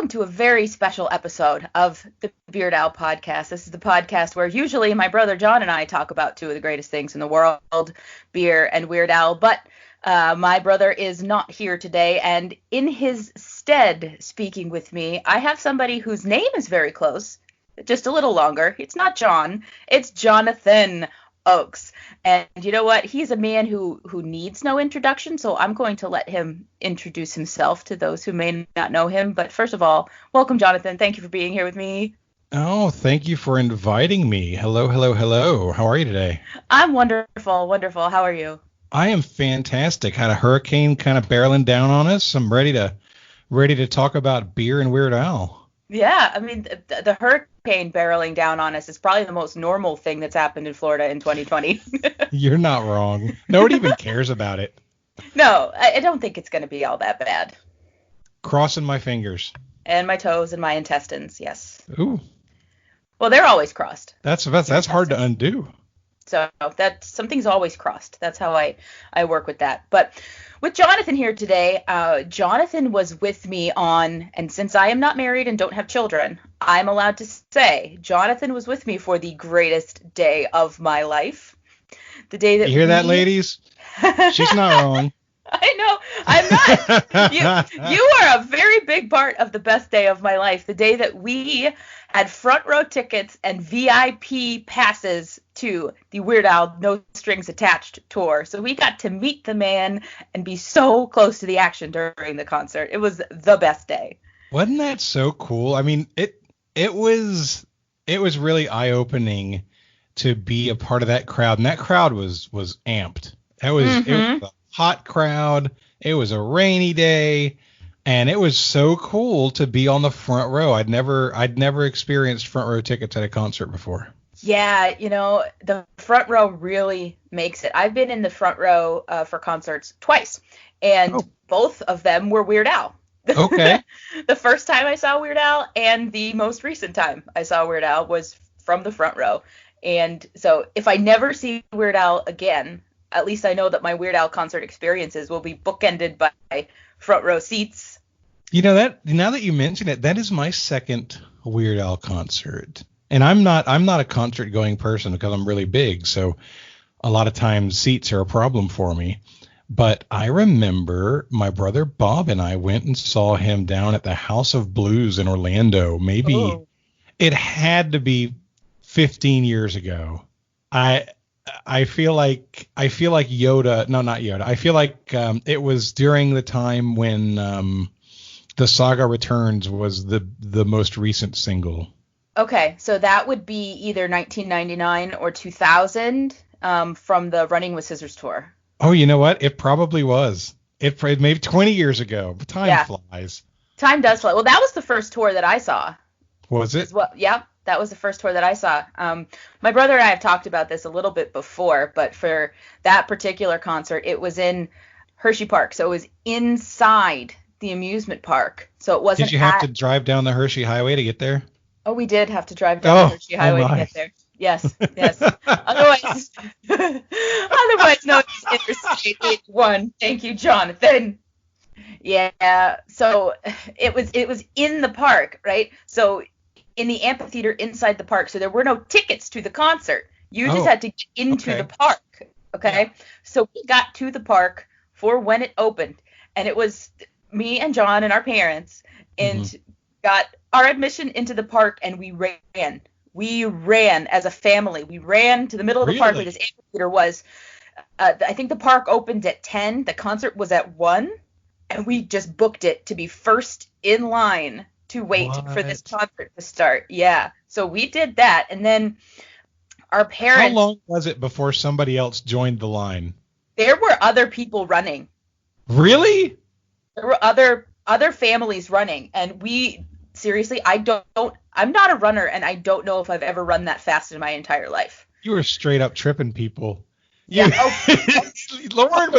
to a very special episode of the Beard Owl podcast. This is the podcast where usually my brother John and I talk about two of the greatest things in the world, beer and Weird Al, but my brother is not here today, and in his stead, speaking with me, I have somebody whose name is very close, just a little longer. It's not John, it's Jonathan Oakes. And you know what? He's a man who needs no introduction, so I'm going to let him introduce himself to those who may not know him. But first of all, welcome, Jonathan. Thank you for being here with me. Oh, thank you for inviting me. Hello, hello, hello. How are you today? I'm wonderful, wonderful. How are you? I am fantastic. Had a hurricane kind of barreling down on us. I'm ready to talk about beer and Weird Al. Yeah, I mean, the hurricane barreling down on us is probably the most normal thing that's happened in Florida in 2020. You're not wrong. Nobody even cares about it. No, I don't think it's going to be all that bad. Crossing my fingers. And my toes and my intestines, yes. Ooh. Well, they're always crossed. That's hard to undo. So something's always crossed. That's how I work with that. But with Jonathan here today, Jonathan was with me on, and since I am not married and don't have children, I'm allowed to say Jonathan was with me for the greatest day of my life. The day that you hear that, ladies? She's not wrong. I know, I'm not. You are a very big part of the best day of my life. The day that we had front row tickets and VIP passes to the Weird Al No Strings Attached tour. So we got to meet the man and be so close to the action during the concert. It was the best day. Wasn't that so cool? I mean, it was really eye-opening to be a part of that crowd, and that crowd was amped. It was a hot crowd. It was a rainy day, and it was so cool to be on the front row. I'd never experienced front row tickets at a concert before. Yeah, the front row really makes it. I've been in the front row for concerts twice, and both of them were Weird Al. Okay. The first time I saw Weird Al and the most recent time I saw Weird Al was from the front row. And so if I never see Weird Al again, at least I know that my Weird Al concert experiences will be bookended by front row seats. You know, that now that you mention it, that is my second Weird Al concert. And I'm not a concert going person because I'm really big, so a lot of times seats are a problem for me. But I remember my brother Bob and I went and saw him down at the House of Blues in Orlando. Maybe it had to be 15 years ago. I feel like Yoda. No, not Yoda. I feel like it was during the time when The Saga Returns was the most recent single. Okay, so that would be either 1999 or 2000 from the Running with Scissors tour. Oh, you know what? It probably was. It maybe 20 years ago. But time flies. Time does fly. Well, that was the first tour that I saw. Was it? Yeah, that was the first tour that I saw. My brother and I have talked about this a little bit before, but for that particular concert, it was in Hershey Park. So it was inside the amusement park. So it wasn't. Did you have to drive down the Hershey Highway to get there? Oh, we did have to drive down the Hershey Highway to get there. Yes. Otherwise known as Interstate 81. Thank you, Jonathan. Yeah. So it was in the park, right? So in the amphitheater inside the park. So there were no tickets to the concert. You just had to get into the park. Okay. Yeah. So we got to the park for when it opened, and it was me and John and our parents, and got our admission into the park, and we ran. We ran as a family. We ran to the middle of the park where this amphitheater was. I think the park opened at 10. The concert was at 1. And we just booked it to be first in line to wait for this concert to start. Yeah. So we did that. And then our parents. How long was it before somebody else joined the line? There were other people running. Really? There were other families running. And seriously, I'm not a runner, and I don't know if I've ever run that fast in my entire life. You were straight up tripping people. Yeah. Lauren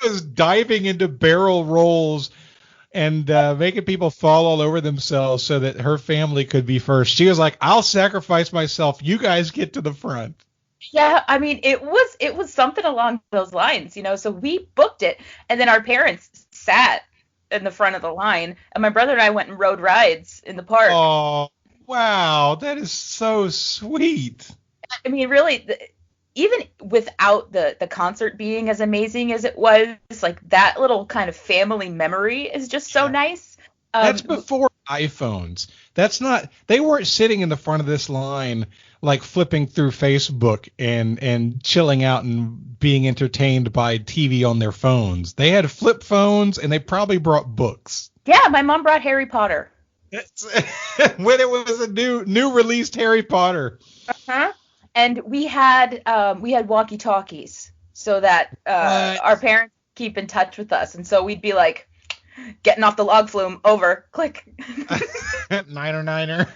was diving into barrel rolls and making people fall all over themselves so that her family could be first. She was like, "I'll sacrifice myself. You guys get to the front." Yeah, I mean, it was something along those lines, So we booked it, and then our parents sat in the front of the line, and my brother and I went and rode rides in the park. Oh, wow, that is so sweet. I mean, really, even without the concert being as amazing as it was, like that little kind of family memory is just so nice. That's before iPhones. They weren't sitting in the front of this line like flipping through Facebook and chilling out and being entertained by TV on their phones. They had flip phones, and they probably brought books. Yeah, my mom brought Harry Potter. When it was a new released Harry Potter. Uh-huh. And we had walkie-talkies so that our parents keep in touch with us. And so we'd be like, getting off the log flume, over, click. Niner.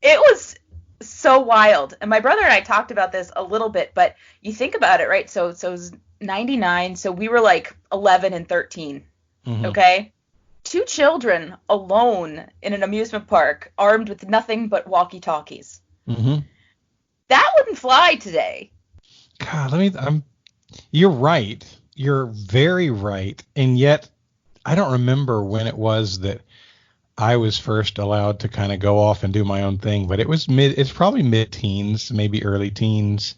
It was so wild. And my brother and I talked about this a little bit, but you think about it, right? So it was 99, so we were like 11 and 13, okay? 2 children alone in an amusement park, armed with nothing but walkie-talkies. Mm-hmm. That wouldn't fly today. God, you're right. You're very right. And yet, I don't remember when it was that I was first allowed to kind of go off and do my own thing, but it's probably mid-teens, maybe early teens.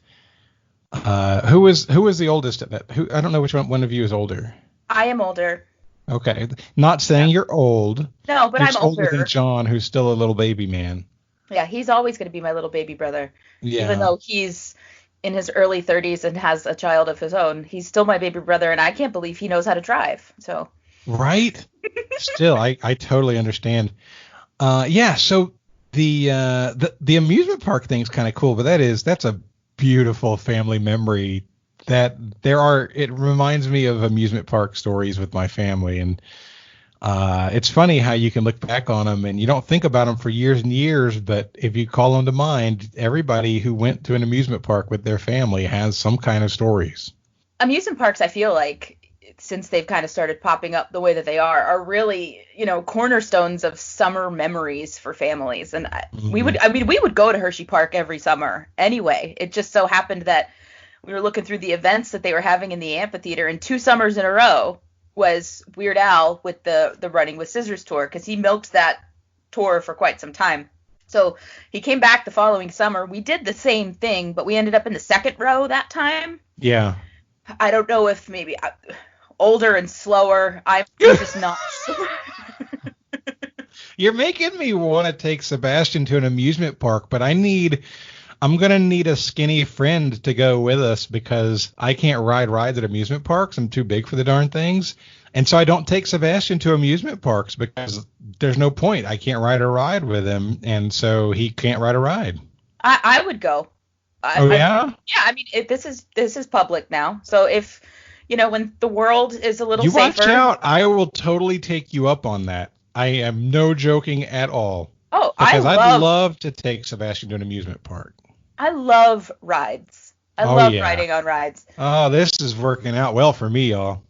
Who was the oldest at that? I don't know which one of you is older. I am older. Okay. Not saying you're old. No, but I'm older. Older than John, who's still a little baby man. Yeah, he's always going to be my little baby brother. Yeah. Even though he's in his early 30s and has a child of his own, he's still my baby brother, and I can't believe he knows how to drive. So. Right? Still, I totally understand. Yeah, so the amusement park thing's kind of cool, but that's a beautiful family memory it reminds me of amusement park stories with my family, and it's funny how you can look back on them and you don't think about them for years and years, but if you call them to mind, everybody who went to an amusement park with their family has some kind of stories. Amusement parks, I feel like, since they've kind of started popping up the way that they are really, cornerstones of summer memories for families. And we would go to Hershey Park every summer anyway. It just so happened that we were looking through the events that they were having in the amphitheater, and 2 summers in a row was Weird Al with the Running with Scissors tour, because he milked that tour for quite some time. So he came back the following summer. We did the same thing, but we ended up in the second row that time. Yeah. I don't know if maybe older and slower. I'm just not sure. You're making me want to take Sebastian to an amusement park, but I'm going to need a skinny friend to go with us because I can't ride rides at amusement parks. I'm too big for the darn things. And so I don't take Sebastian to amusement parks because there's no point. I can't ride a ride with him, and so he can't ride a ride. I would go. Yeah? Yeah, I mean, this is public now. So if, when the world is a little safer. You watch out. I will totally take you up on that. I am no joking at all. Oh, because I'd love to take Sebastian to an amusement park. I love rides. I love riding on rides. Oh, this is working out well for me, y'all.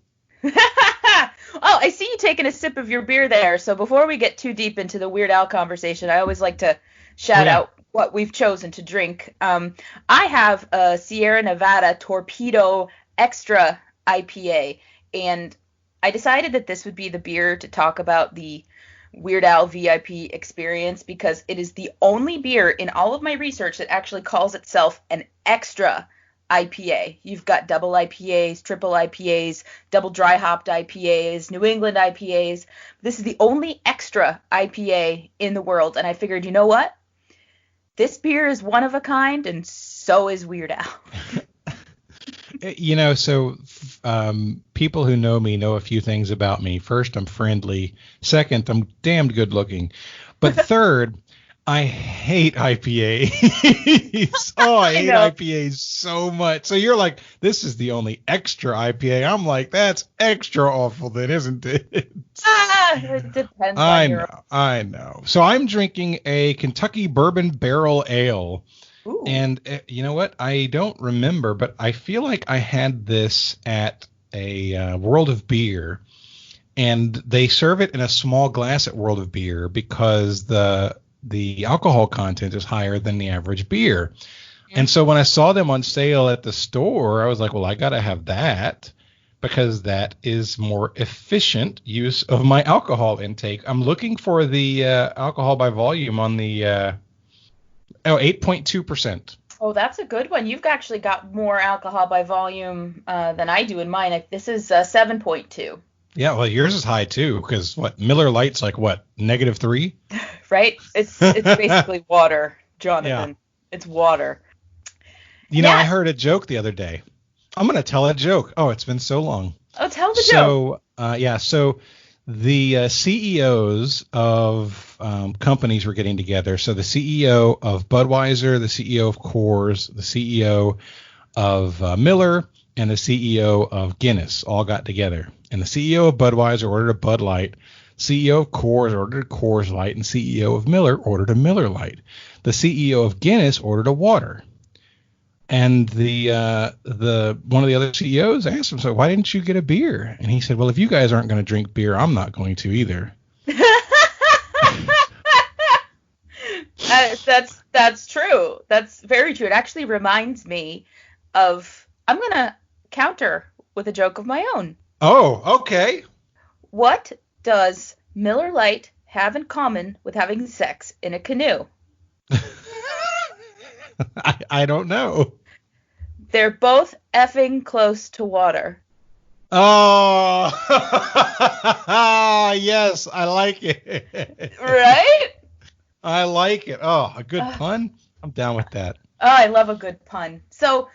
Oh, I see you taking a sip of your beer there. So before we get too deep into the Weird Al conversation, I always like to shout out what we've chosen to drink. I have a Sierra Nevada Torpedo Extra IPA, and I decided that this would be the beer to talk about the Weird Al VIP experience because it is the only beer in all of my research that actually calls itself an extra IPA. You've got double IPAs, triple IPAs, double dry hopped IPAs, New England IPAs. This is the only extra IPA in the world, and I figured, you know what? This beer is one of a kind, and so is Weird Al. So people who know me know a few things about me. First, I'm friendly. Second, I'm damned good looking. But third, I hate IPAs. I hate IPAs so much. So you're like, this is the only extra IPA. I'm like, that's extra awful then, isn't it? It depends on your... I know. So I'm drinking a Kentucky Bourbon Barrel Ale. Ooh. And you know what? I don't remember, but I feel like I had this at a World of Beer. And they serve it in a small glass at World of Beer because the alcohol content is higher than the average beer. Yeah. And so when I saw them on sale at the store, I was like, well, I got to have that. because that is more efficient use of my alcohol intake. I'm looking for the alcohol by volume on the 8.2%. Oh, that's a good one. You've actually got more alcohol by volume than I do in mine. This is 7.2. Yeah, well, yours is high too, because Miller Lite's like what, -3? Right? It's basically water, Jonathan. Yeah. It's water. You know, I heard a joke the other day. I'm going to tell a joke. Oh, it's been so long. Oh, tell the joke. So the CEOs of companies were getting together. So the CEO of Budweiser, the CEO of Coors, the CEO of Miller, and the CEO of Guinness all got together. And the CEO of Budweiser ordered a Bud Light, CEO of Coors ordered a Coors Light, and CEO of Miller ordered a Miller Light. The CEO of Guinness ordered a water. And the one of the other CEOs asked him, so why didn't you get a beer? And he said, well, if you guys aren't going to drink beer, I'm not going to either. That's true. That's very true. It actually reminds me of, I'm going to counter with a joke of my own. Oh, okay. What does Miller Lite have in common with having sex in a canoe? I don't know. They're both effing close to water. Oh, yes, I like it. Right? I like it. Oh, a good pun? I'm down with that. Oh, I love a good pun. So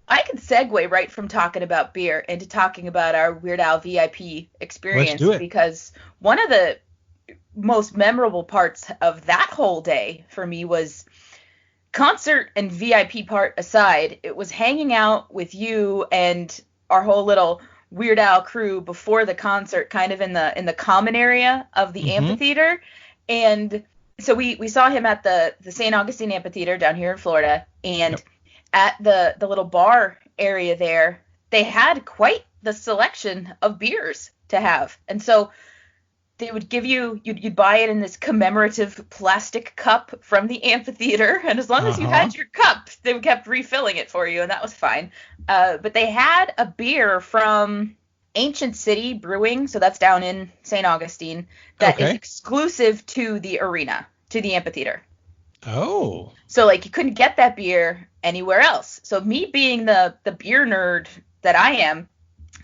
I can segue right from talking about beer into talking about our Weird Al VIP experience. Let's do it. Because one of the most memorable parts of that whole day for me was, concert and VIP part aside, it was hanging out with you and our whole little Weird Al crew before the concert, kind of in the common area of the amphitheater. And so we saw him at the St. Augustine Amphitheater down here in Florida, and at the little bar area there, they had quite the selection of beers to have. And so they would give you'd buy it in this commemorative plastic cup from the amphitheater, and as long as you had your cup, they kept refilling it for you, and that was fine. But they had a beer from Ancient City Brewing, so that's down in St. Augustine, that is exclusive to the arena, to the amphitheater. Oh. So, like, you couldn't get that beer anywhere else. So me being the beer nerd that I am,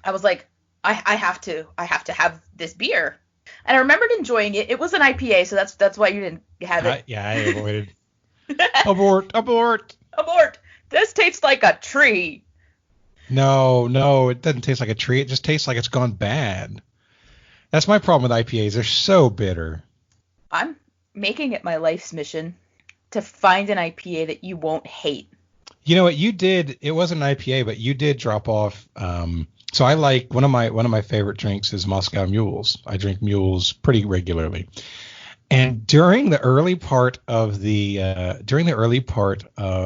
I was like, I have to have this beer. And I remembered enjoying it. It was an IPA, so that's why you didn't have it. Yeah, I avoided. Abort. This tastes like a tree. No, it doesn't taste like a tree. It just tastes like it's gone bad. That's my problem with IPAs. They're so bitter. I'm making it my life's mission to find an IPA that you won't hate. You know what you did? It wasn't an IPA, but you did drop off. So I like one of my favorite drinks is Moscow Mules. I drink Mules pretty regularly. And during the early part of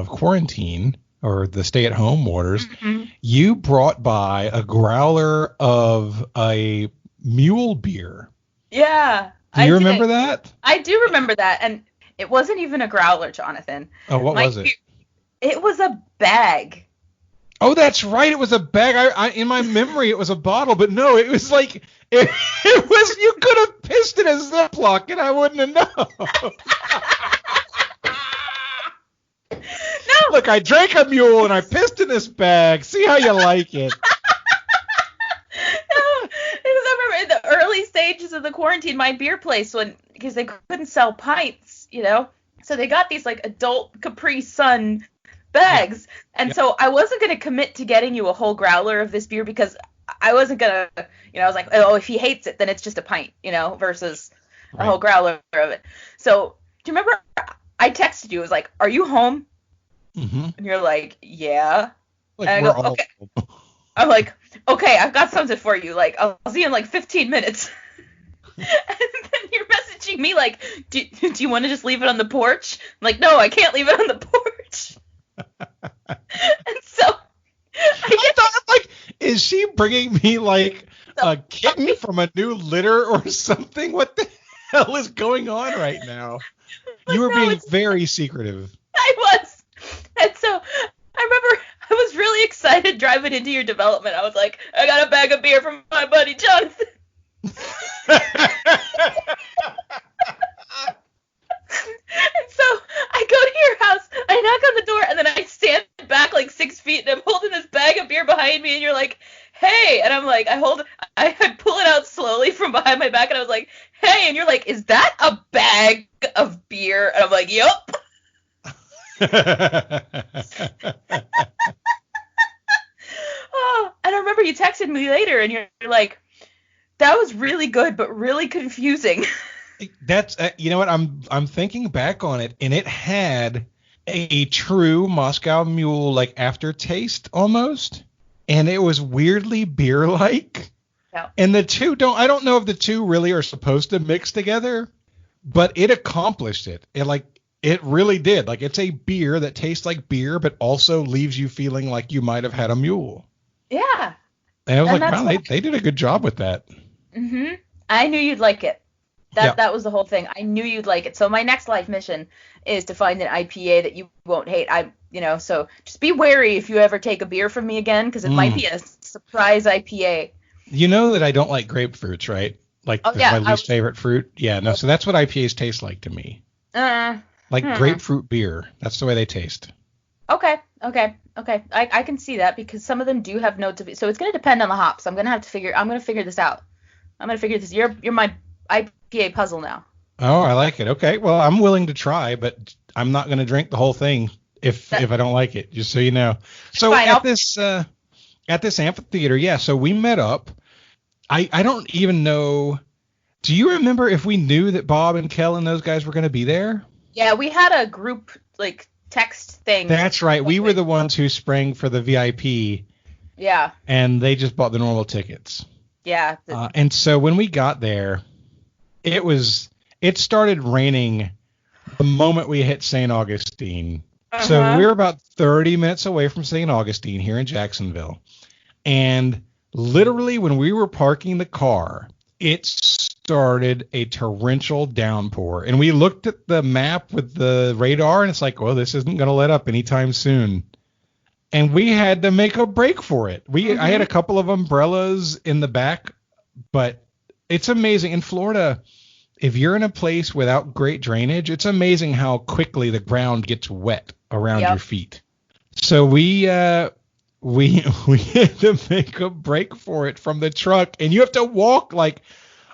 quarantine or the stay-at-home orders, you brought by a growler of a mule beer. Yeah. Do you remember that? I do remember that, and it wasn't even a growler, Jonathan. Oh, what was it? It was a bag. Oh, that's right. It was a bag. I in my memory, it was a bottle, but no, it was like it was. You could have pissed in a Ziploc, and I wouldn't have known. No. Look, I drank a mule and I pissed in this bag. See how you like it. No, because I remember in the early stages of the quarantine, my beer place, because they couldn't sell pints, so they got these like adult Capri Sun bags. And so I wasn't going to commit to getting you a whole growler of this beer because I wasn't going to, I was like, oh, if he hates it, then it's just a pint, versus a whole growler of it. So do you remember I texted you, I was like, are you home? And you're like, yeah. Like, and I go, okay. I'm like, okay, I've got something for you. Like, I'll see you in like 15 minutes. And then you're messaging me like, do you want to just leave it on the porch? I'm like, no, I can't leave it on the porch. And so I thought, like, is she bringing me like a kitten from a new litter or something? What the hell is going on right now? You were being very secretive. I was. And so I remember I was really excited drive it into your development. I was like, I got a bag of beer from my buddy Jonathan. And so I go to your house, I knock on the door, and then I stand back like 6 feet, and I'm holding this bag of beer behind me, and you're like, hey, and I'm like, I pull it out slowly from behind my back, and I was like, hey, and you're like, is that a bag of beer? And I'm like, yup. Oh, and I remember you texted me later, and you're like, that was really good, but really confusing. That's you know what, I'm thinking back on it, and it had a true Moscow Mule like aftertaste almost, and it was weirdly beer like. Yeah. And the two I don't know if the two really are supposed to mix together, but it accomplished it. It really did. Like, it's a beer that tastes like beer, but also leaves you feeling like you might have had a mule. Yeah. And I was like, wow, they did a good job with that. Mm-hmm. I knew you'd like it. That was the whole thing. I knew you'd like it. So my next life mission is to find an IPA that you won't hate. So just be wary if you ever take a beer from me again, because it might be a surprise IPA. You know that I don't like grapefruits, right? Like, my least favorite fruit. Yeah, no. So that's what IPAs taste like to me. Grapefruit beer. That's the way they taste. Okay. I can see that, because some of them do have notes of it. So it's going to depend on the hops. I'm going to figure this out. I'm going to figure this. You're my IPA puzzle now. Oh, I like it. Okay. Well, I'm willing to try, but I'm not going to drink the whole thing if I don't like it, just so you know. So fine, at this amphitheater, yeah, so we met up. I don't even know. Do you remember if we knew that Bob and Kel and those guys were going to be there? Yeah, we had a group text thing. That's right. We were the ones who sprang for the VIP. Yeah. And they just bought the normal tickets. Yeah. And so when we got there, it started raining the moment we hit St. Augustine. Uh-huh. So we're about 30 minutes away from St. Augustine here in Jacksonville. And literally when we were parking the car, it started a torrential downpour. And we looked at the map with the radar, and it's like, well, this isn't going to let up anytime soon. And we had to make a break for it. I had a couple of umbrellas in the back, but it's amazing. In Florida, if you're in a place without great drainage, it's amazing how quickly the ground gets wet around your feet. So we had to make a break for it from the truck, and you have to walk like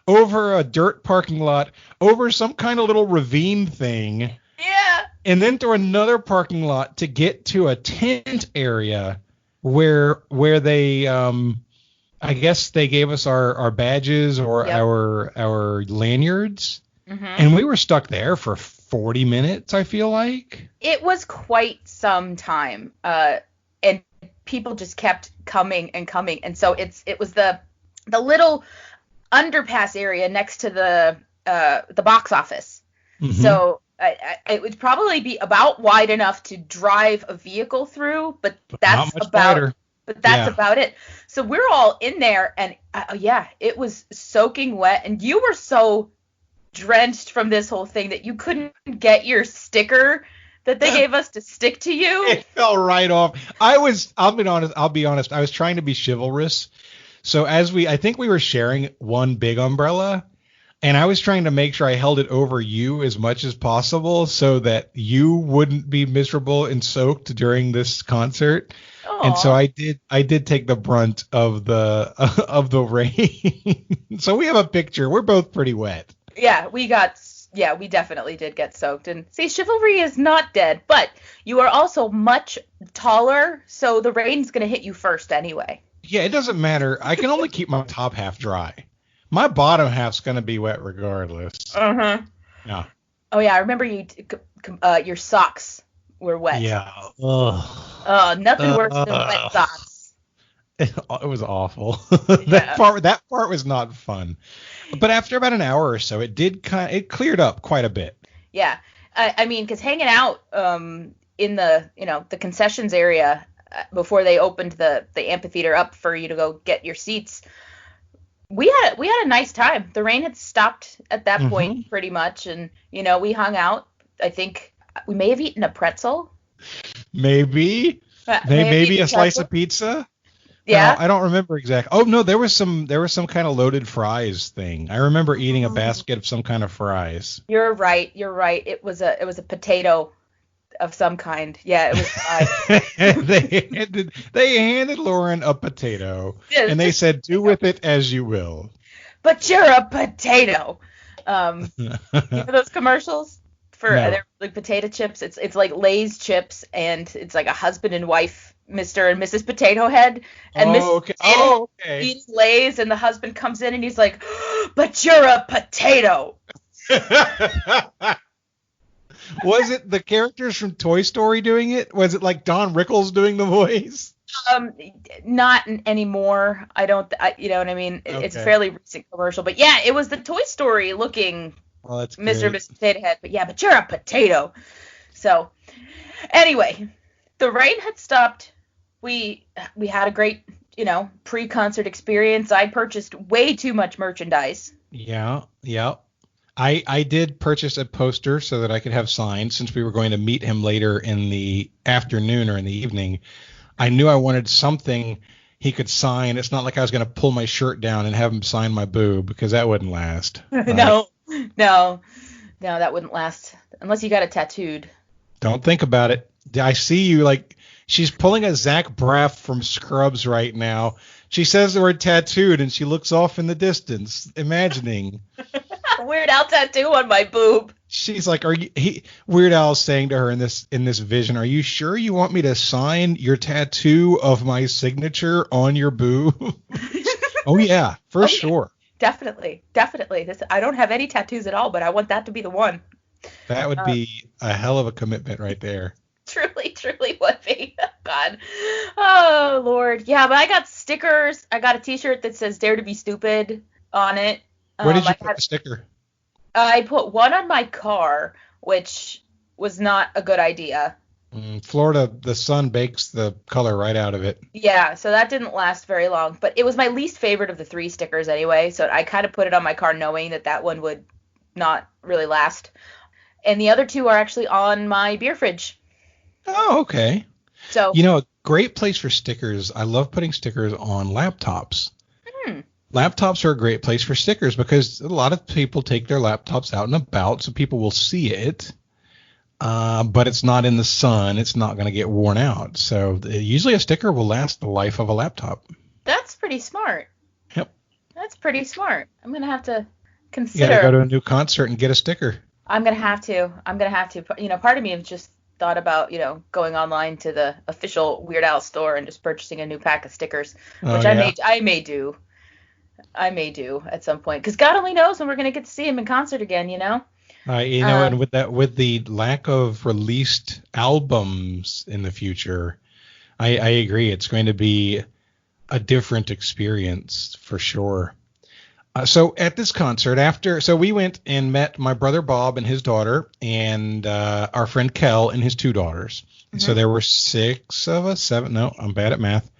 over a dirt parking lot, over some kind of little ravine thing. Yeah. And then through another parking lot to get to a tent area where they I guess they gave us our badges or our lanyards. Mm-hmm. And we were stuck there for 40 minutes, I feel like. It was quite some time. And people just kept coming and coming. And so it was the little underpass area next to the box office. Mm-hmm. So it would probably be about wide enough to drive a vehicle through, but that's about it. So we're all in there, and it was soaking wet, and you were so drenched from this whole thing that you couldn't get your sticker that they gave us to stick to you. It fell right off. I'll be honest, I was trying to be chivalrous. So I think we were sharing one big umbrella, and I was trying to make sure I held it over you as much as possible so that you wouldn't be miserable and soaked during this concert. Aww. And so I did take the brunt of the rain. So we have a picture. We're both pretty wet. Yeah, we definitely did get soaked. And see, chivalry is not dead, but you are also much taller, so the rain's going to hit you first anyway. Yeah, it doesn't matter. I can only keep my top half dry. My bottom half's going to be wet regardless. Uh-huh. Yeah. Oh, yeah, I remember your socks were wet. Yeah. Ugh. Oh, nothing worse than wet socks. It was awful. That part was not fun. But after about an hour or so, it cleared up quite a bit. Yeah. I mean, because hanging out in the concessions area before they opened the amphitheater up for you to go get your seats, we had a nice time. The rain had stopped at that point pretty much, and we hung out. I think we may have eaten a pretzel. Maybe a slice of pizza. Yeah. No, I don't remember exactly. Oh no, there was some kind of loaded fries thing. I remember eating a basket of some kind of fries. You're right. It was a potato of some kind. Yeah, it was fries. they handed Lauren a potato Yeah, and they just said, "Do with it as you will." but you're a potato. You know those commercials for No. they're like potato chips? It's like Lay's chips, and it's like a husband and wife, Mr. and Mrs. Potato Head, and Oh, Mrs. okay. Potato Oh, Head okay. eats Lay's, and the husband comes in and he's like, but you're a potato. Was it the characters from Toy Story doing it? Was it like Don Rickles doing the voice? Not anymore. You know what I mean? It's a Okay. fairly recent commercial, but yeah, it was the Toy Story looking Well, that's Mr. and great. Mrs. Potato Head, but you're a potato. So anyway, the rain had stopped. We had a great, pre-concert experience. I purchased way too much merchandise. Yeah. I did purchase a poster so that I could have signed since we were going to meet him later in the afternoon or in the evening. I knew I wanted something he could sign. It's not like I was going to pull my shirt down and have him sign my boob because that wouldn't last. No, that wouldn't last unless you got it tattooed. Don't think about it. I see you like she's pulling a Zach Braff from Scrubs right now. She says the word tattooed and she looks off in the distance, imagining. Weird Al tattoo on my boob. She's like, Weird Al's saying to her in this vision, "Are you sure you want me to sign your tattoo of my signature on your boob?" Oh yeah, for sure. Definitely. I don't have any tattoos at all, but I want that to be the one. That would be a hell of a commitment right there. Truly would be. God. Oh, Lord. Yeah, but I got stickers. I got a t-shirt that says Dare to be Stupid on it. Where did you put the sticker? I put one on my car, which was not a good idea. Florida, the sun bakes the color right out of it. Yeah, so that didn't last very long. But it was my least favorite of the 3 stickers anyway, so I kind of put it on my car knowing that one would not really last. And the other 2 are actually on my beer fridge. Oh, okay. So a great place for stickers. I love putting stickers on laptops. Laptops are a great place for stickers because a lot of people take their laptops out and about, so people will see it. But it's not in the sun. It's not going to get worn out. So usually a sticker will last the life of a laptop. That's pretty smart. Yep. That's pretty smart. I'm going to have to consider. You got to go to a new concert and get a sticker. I'm going to have to. Part of me has just thought about, going online to the official Weird Al store and just purchasing a new pack of stickers, which I may do. I may do at some point, because God only knows when we're going to get to see him in concert again, And with the lack of released albums in the future, I agree. It's going to be a different experience for sure. So at this concert, we went and met my brother Bob and his daughter, and our friend Kel and his 2 daughters. Mm-hmm. So there were 6 of us. 7? No, I'm bad at math.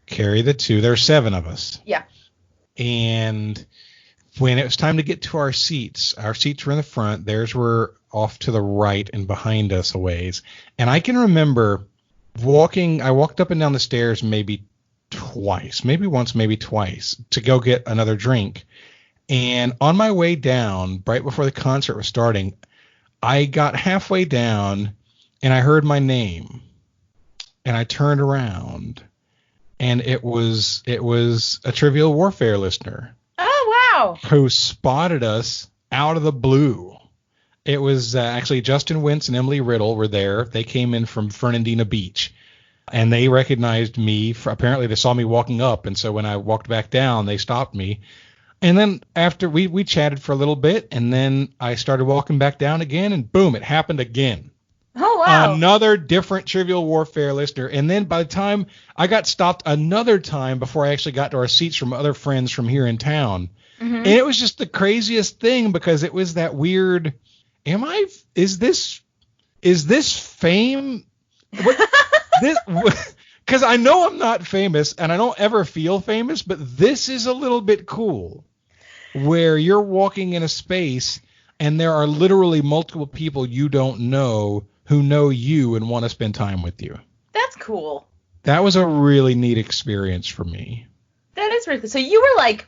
Carry the 2. There are 7 of us. Yeah. And when it was time to get to our seats were in the front. Theirs were off to the right and behind us a ways. And I can remember I walked up and down the stairs maybe twice, maybe once, maybe twice, to go get another drink. And on my way down, right before the concert was starting, I got halfway down and I heard my name. And I turned around. And it was a Trivial Warfare listener. Oh, wow. Who spotted us out of the blue. It was actually Justin Wentz and Emily Riddle were there. They came in from Fernandina Beach. And they recognized me. Apparently, they saw me walking up. And so when I walked back down, they stopped me. And then after we chatted for a little bit. And then I started walking back down again. And boom, it happened again. Oh, wow. Another different Trivial Warfare listener. And then by the time I got stopped another time before I actually got to our seats from other friends from here in town. Mm-hmm. And it was just the craziest thing because it was that weird, is this fame? Because I know I'm not famous and I don't ever feel famous, but this is a little bit cool where you're walking in a space and there are literally multiple people you don't know who know you and want to spend time with you. That's cool. That was a really neat experience for me. That is really cool. So you were like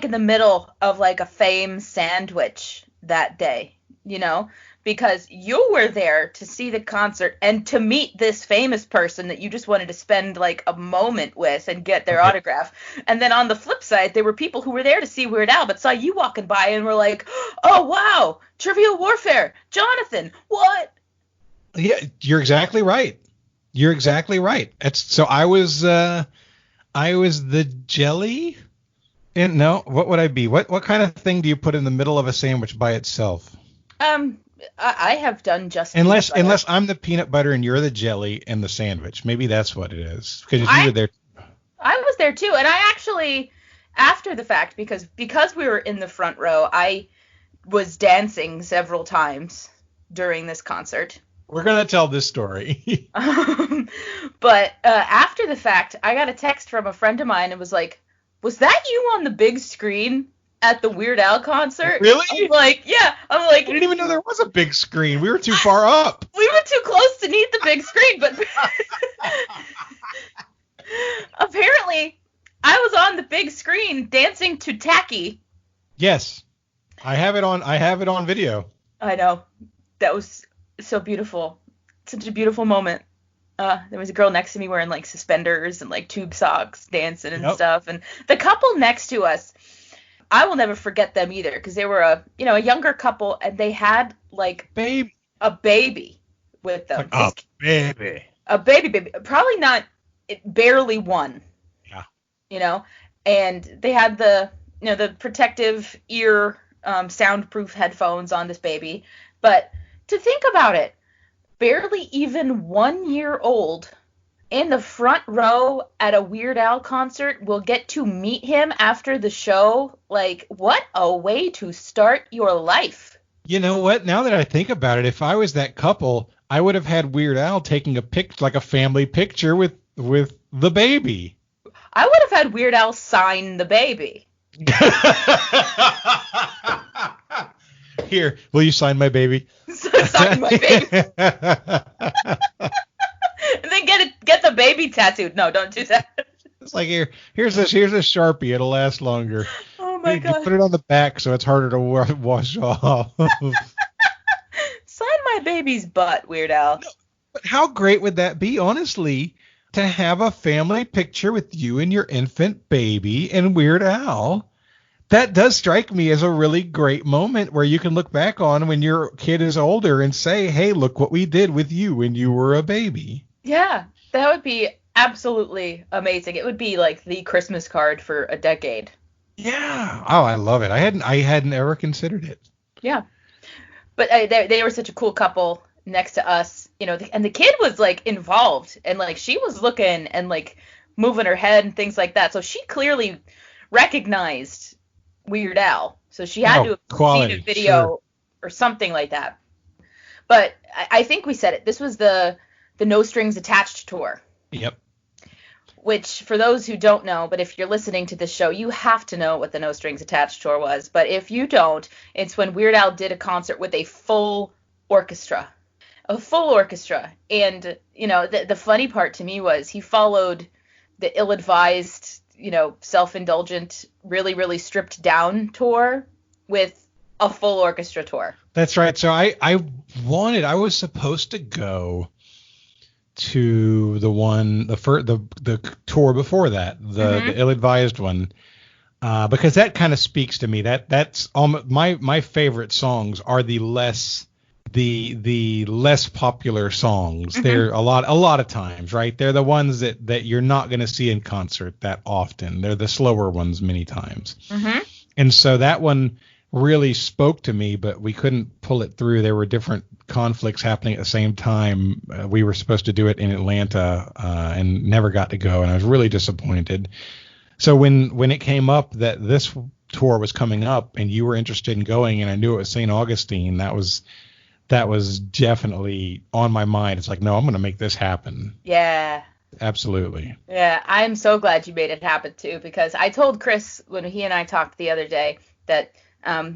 in the middle of like a Fame sandwich that day, because you were there to see the concert and to meet this famous person that you just wanted to spend like a moment with and get their autograph. And then on the flip side, there were people who were there to see Weird Al but saw you walking by and were like, "Oh wow, Trivial Warfare, Jonathan, what?" Yeah, you're exactly right. You're exactly right. So I was the jelly. And no, what would I be? What kind of thing do you put in the middle of a sandwich by itself? I have done just unless I'm the peanut butter and you're the jelly and the sandwich. Maybe that's what it is. Because you were there. I was there too, and I actually, after the fact, because we were in the front row, I was dancing several times during this concert. We're gonna tell this story. But after the fact, I got a text from a friend of mine and was like, "Was that you on the big screen at the Weird Al concert?" Really? I'm like, yeah. I'm like, I didn't even know there was a big screen. We were too far up. We were too close to need the big screen, but apparently I was on the big screen dancing to Tacky. Yes. I have it on video. I know. That was so beautiful. Such a beautiful moment. There was a girl next to me wearing like suspenders and like tube socks dancing and stuff. And the couple next to us, I will never forget them either, because they were a younger couple and they had like a baby with them. A baby. A baby. Probably not, barely one. Yeah. And they had the protective ear soundproof headphones on this baby. But to think about it, barely even 1 year old in the front row at a Weird Al concert will get to meet him after the show. Like, what a way to start your life. You know what? Now that I think about it, if I was that couple, I would have had Weird Al taking a family picture with the baby. I would have had Weird Al sign the baby. Here, will you sign my baby? Sign my baby. And then get the baby tattooed. No, don't do that. It's like here's a Sharpie. It'll last longer. Oh my God. You put it on the back so it's harder to wash off. Sign my baby's butt, Weird Al. No, but how great would that be, honestly, to have a family picture with you and your infant baby and Weird Al? That does strike me as a really great moment where you can look back on when your kid is older and say, "Hey, look what we did with you when you were a baby." Yeah, that would be absolutely amazing. It would be like the Christmas card for a decade. Yeah. Oh, I love it. I hadn't ever considered it. Yeah. But they were such a cool couple next to us, and the kid was like involved and like she was looking and like moving her head and things like that. So she clearly recognized Weird Al. So she had to have seen a video or something like that. But I think we said it. This was the No Strings Attached tour. Yep. Which, for those who don't know, but if you're listening to this show, you have to know what the No Strings Attached tour was. But if you don't, it's when Weird Al did a concert with a full orchestra. A full orchestra. And, the funny part to me was he followed the ill-advised, self-indulgent, really, really stripped down tour with a full orchestra tour. That's right. So I was supposed to go to the tour before that, the ill-advised one, because that kind of speaks to me. That's my favorite songs are the less popular songs. Mm-hmm. They're a lot of times, right? They're the ones that you're not going to see in concert that often. They're the slower ones many times. Mm-hmm. And so that one really spoke to me, but we couldn't pull it through. There were different conflicts happening at the same time. We were supposed to do it in Atlanta and never got to go, and I was really disappointed. So when it came up that this tour was coming up and you were interested in going, and I knew it was St. Augustine, that was definitely on my mind. It's like, no, I'm going to make this happen. Yeah. Absolutely. Yeah, I'm so glad you made it happen too, because I told Chris when he and I talked the other day that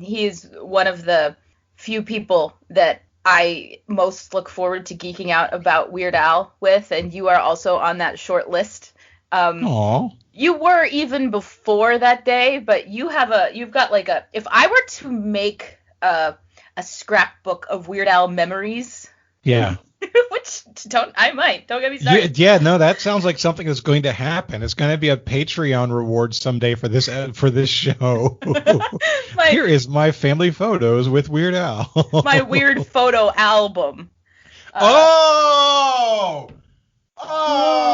he's one of the few people that I most look forward to geeking out about Weird Al with, and you are also on that short list. Aw. You were even before that day, but you've got like if I were to make a scrapbook of Weird Al memories. Yeah. Which don't get me started. Yeah, no, that sounds like something that's going to happen. It's going to be a Patreon reward someday for this show. Here is my family photos with Weird Al. My weird photo album. Oh,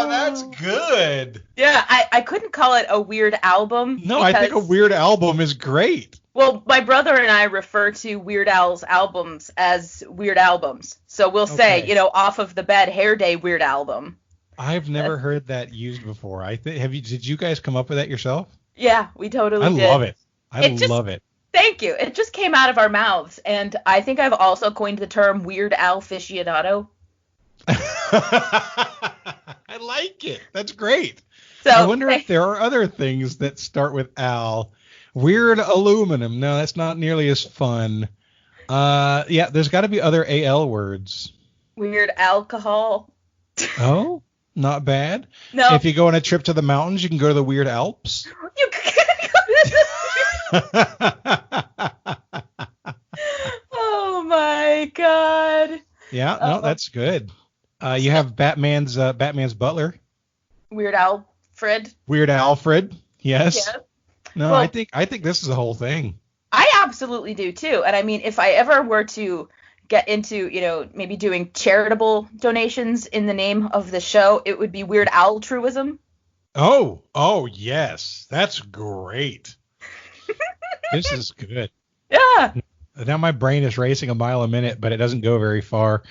that's good. Yeah, I couldn't call it a weird album. No, I think a weird album is great. Well, my brother and I refer to Weird Al's albums as weird albums. So we'll say, off of the Bad Hair Day weird album. I've never heard that used before. Did you guys come up with that yourself? Yeah, we totally did. I love it. I love it. Thank you. It just came out of our mouths. And I think I've also coined the term Weird Al aficionado. I like it. That's great. So I wonder if there are other things that start with Al. Weird aluminum. No, that's not nearly as fun. Yeah, there's got to be other AL words. Weird alcohol. Oh, not bad. No. If you go on a trip to the mountains, you can go to the Weird Alps. You can go to the Oh my God. Yeah, no, that's good. You have Batman's butler. Weird Alfred. Weird Alfred. Yes. Yeah. No, well, I think this is the whole thing. I absolutely do too. And I mean, if I ever were to get into, maybe doing charitable donations in the name of the show, it would be Weird Altruism. Oh, yes. That's great. This is good. Yeah. Now my brain is racing a mile a minute, but it doesn't go very far.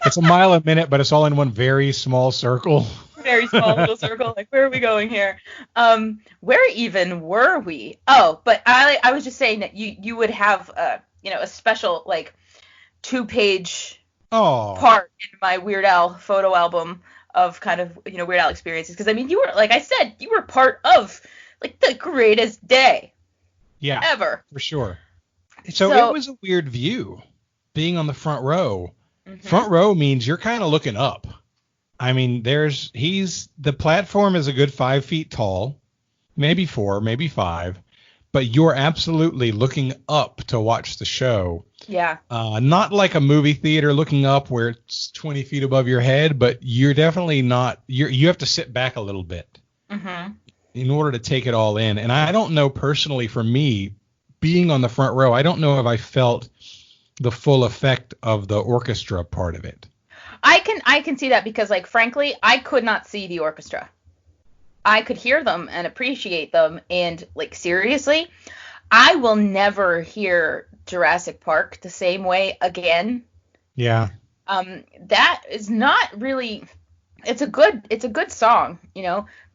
It's a mile a minute, but it's all in one very small circle. Very small little circle. Like, where are we going here? Where even were we? Oh, but I was just saying that you would have a special like 2-page part in my Weird Al photo album of kind of Weird Al experiences, because I mean you were, like I said, you were part of like the greatest day ever. For sure. So it was a weird view being on the front row. Mm-hmm. Front row means you're kind of looking up. I mean, the platform is a good 5 feet tall, maybe 4, maybe 5, but you're absolutely looking up to watch the show. Yeah. Not like a movie theater looking up where it's 20 feet above your head, but you're definitely not, you have to sit back a little bit in order to take it all in. And I don't know personally, for me, being on the front row, I don't know if I felt the full effect of the orchestra part of it. I can see that because, like, frankly, I could not see the orchestra. I could hear them and appreciate them, and, like, seriously, I will never hear Jurassic Park the same way again. Yeah. That is not really. It's a good song,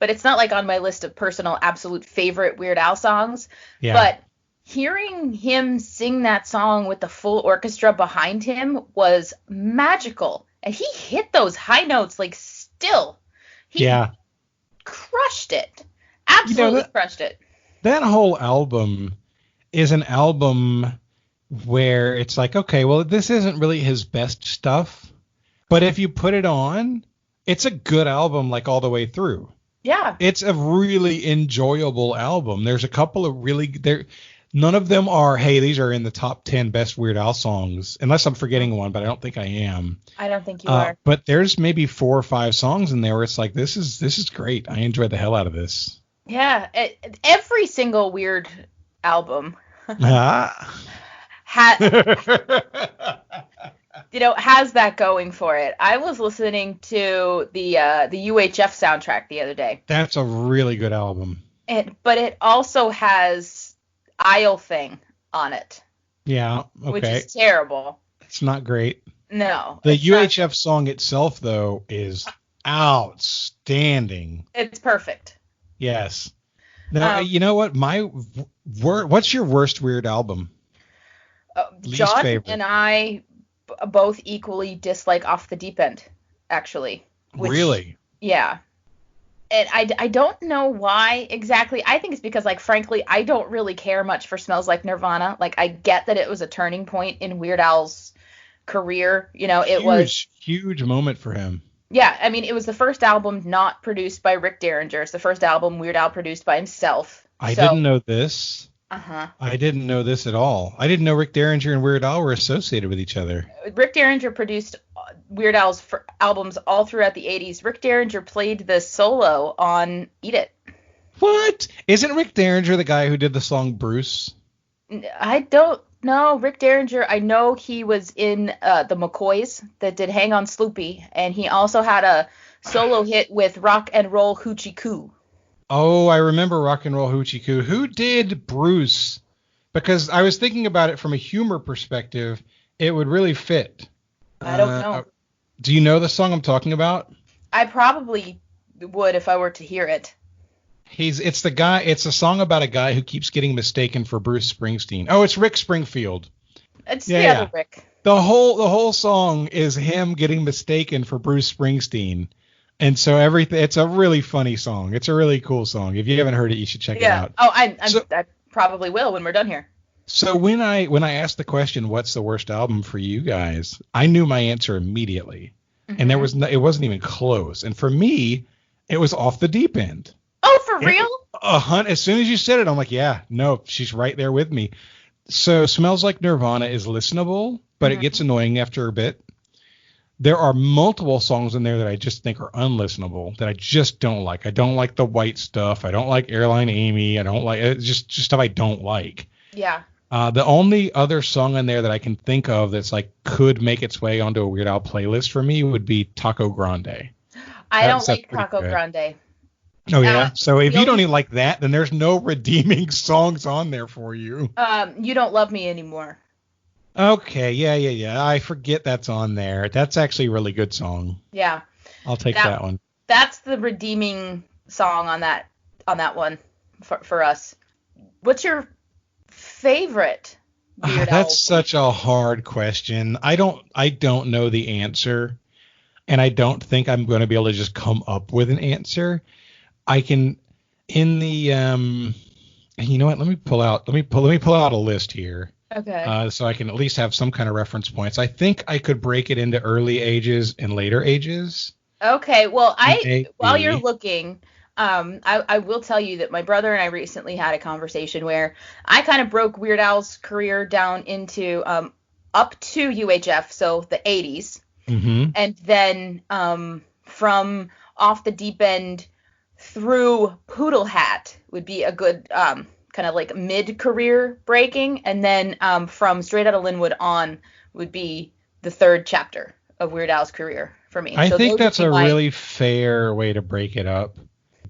but it's not like on my list of personal absolute favorite Weird Al songs. Yeah. But hearing him sing that song with the full orchestra behind him was magical. And he hit those high notes like still. He crushed it. Absolutely crushed it. That whole album is an album where it's like, okay, well, this isn't really his best stuff. But if you put it on, it's a good album like all the way through. Yeah. It's a really enjoyable album. There's a couple of none of them are, hey, these are in the top 10 best Weird Al songs, unless I'm forgetting one, but I don't think I am. I don't think you are. But there's maybe 4 or 5 songs in there where it's like, this is great. I enjoyed the hell out of this. Yeah, every single Weird album has that going for it. I was listening to the UHF soundtrack the other day. That's a really good album. But it also has Isle Thing on it. Yeah, okay. Which is terrible. It's not great. No. The UHF song itself, though, is outstanding. It's perfect. Yes. Now, you know what? What's your worst Weird album? John favorite. And I both equally dislike Off the Deep End, actually. Really? Yeah. And I don't know why exactly. I think it's because, like, frankly, I don't really care much for Smells Like Nirvana. Like, I get that it was a turning point in Weird Al's career. You know, it was huge moment for him. Yeah, I mean, it was the first album not produced by Rick Derringer. It's the first album Weird Al produced by himself. I didn't know this. Uh-huh. I didn't know this at all. I didn't know Rick Derringer and Weird Al were associated with each other. Rick Derringer produced Weird Al's albums all throughout the 80s. Rick Derringer played the solo on Eat It. What? Isn't Rick Derringer the guy who did the song Bruce? I don't know. Rick Derringer, I know he was in the McCoys that did Hang On Sloopy, and he also had a solo hit with Rock and Roll Hoochie Coo. Oh, I remember Rock and Roll Hoochie Coo. Who did Bruce? Because I was thinking about it from a humor perspective. It would really fit. I don't know. Do you know the song I'm talking about? I probably would if I were to hear it. It's a song about a guy who keeps getting mistaken for Bruce Springsteen. Oh, it's Rick Springfield. It's the other Rick. The whole song is him getting mistaken for Bruce Springsteen. And so it's a really funny song. It's a really cool song. If you haven't heard it, you should check it out. Oh, I probably will when we're done here. So when I asked the question, what's the worst album for you guys, I knew my answer immediately. Mm-hmm. And it wasn't even close. And for me, it was Off the Deep End. Oh, for real? As soon as you said it, I'm like, yeah, no, she's right there with me. So Smells Like Nirvana is listenable, but it gets annoying after a bit. There are multiple songs in there that I just think are unlistenable, that I just don't like. I don't like the White Stuff. I don't like Airline Amy. I don't like just stuff I don't like. Yeah. The only other song in there that I can think of that's like could make its way onto a Weird Al playlist for me would be Taco Grande. I don't like Taco Grande. Oh, yeah? So if you don't even like that, then there's no redeeming songs on there for you. You Don't Love Me Anymore. Okay, yeah. I forget that's on there. That's actually a really good song. Yeah. I'll take that one. That's the redeeming song on that one for us. What's your favorite Weird Al? That's such a hard question. I don't know the answer, and I don't think I'm going to be able to just come up with an answer. I can in the you know what? Let me pull out a list here. Okay. So I can at least have some kind of reference points. I think I could break it into early ages and later ages. Okay. Well, while you're looking, I will tell you that my brother and I recently had a conversation where I kind of broke Weird Al's career down into up to UHF, so the 80s, and then from Off the Deep End through Poodle Hat would be a good kind of like mid-career breaking, and then from Straight Outta Linwood on would be the third chapter of Weird Al's career for me. I think that's a really fair way to break it up.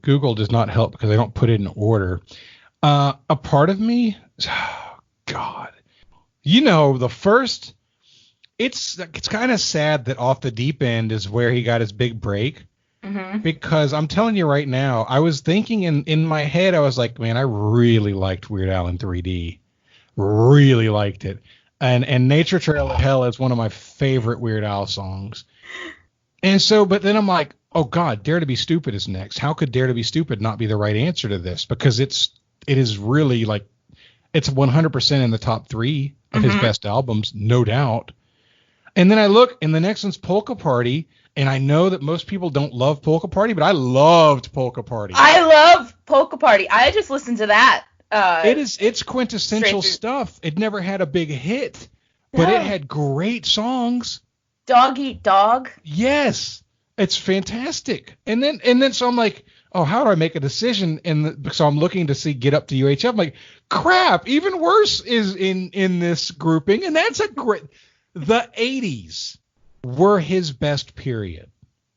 Google does not help because I don't put it in order. A part of me, God, the first, it's kind of sad that Off the Deep End is where he got his big break. Because I'm telling you right now, I was thinking in my head, I was like, man, I really liked Weird Al in 3D. Really liked it. And Nature Trail of Hell is one of my favorite Weird Al songs. And so, but then I'm like, oh God, Dare to Be Stupid is next. How could Dare to Be Stupid not be the right answer to this? Because it is really like, it's 100% in the top 3 of his best albums, no doubt. And then I look, and the next one's Polka Party. And I know that most people don't love Polka Party, but I loved Polka Party. I love Polka Party. I just listened to that. It's quintessential stuff. It never had a big hit, but it had great songs. Dog Eat Dog. Yes, it's fantastic. And then so I'm like, oh, how do I make a decision? So I'm looking to see Get Up to UHF. I'm like, crap, even worse is in this grouping, and that's a great. The 80s were his best period,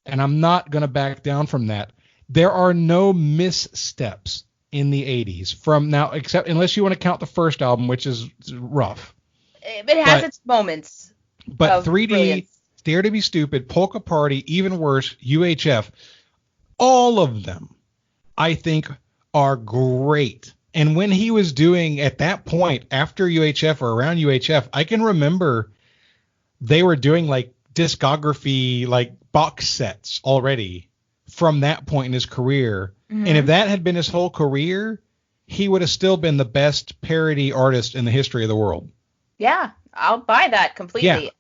and I'm not going to back down from that. There are no missteps in the 80s from now, except unless you want to count the first album, which is rough. It has its moments. But 3D, brilliance. Dare to Be Stupid, Polka Party, even worse, UHF, all of them, I think, are great. And when he was doing, at that point, after UHF or around UHF, I can remember they were doing like discography, like box sets already from that point in his career. And if that had been his whole career, he would have still been the best parody artist in the history of the world. Yeah, I'll buy that completely.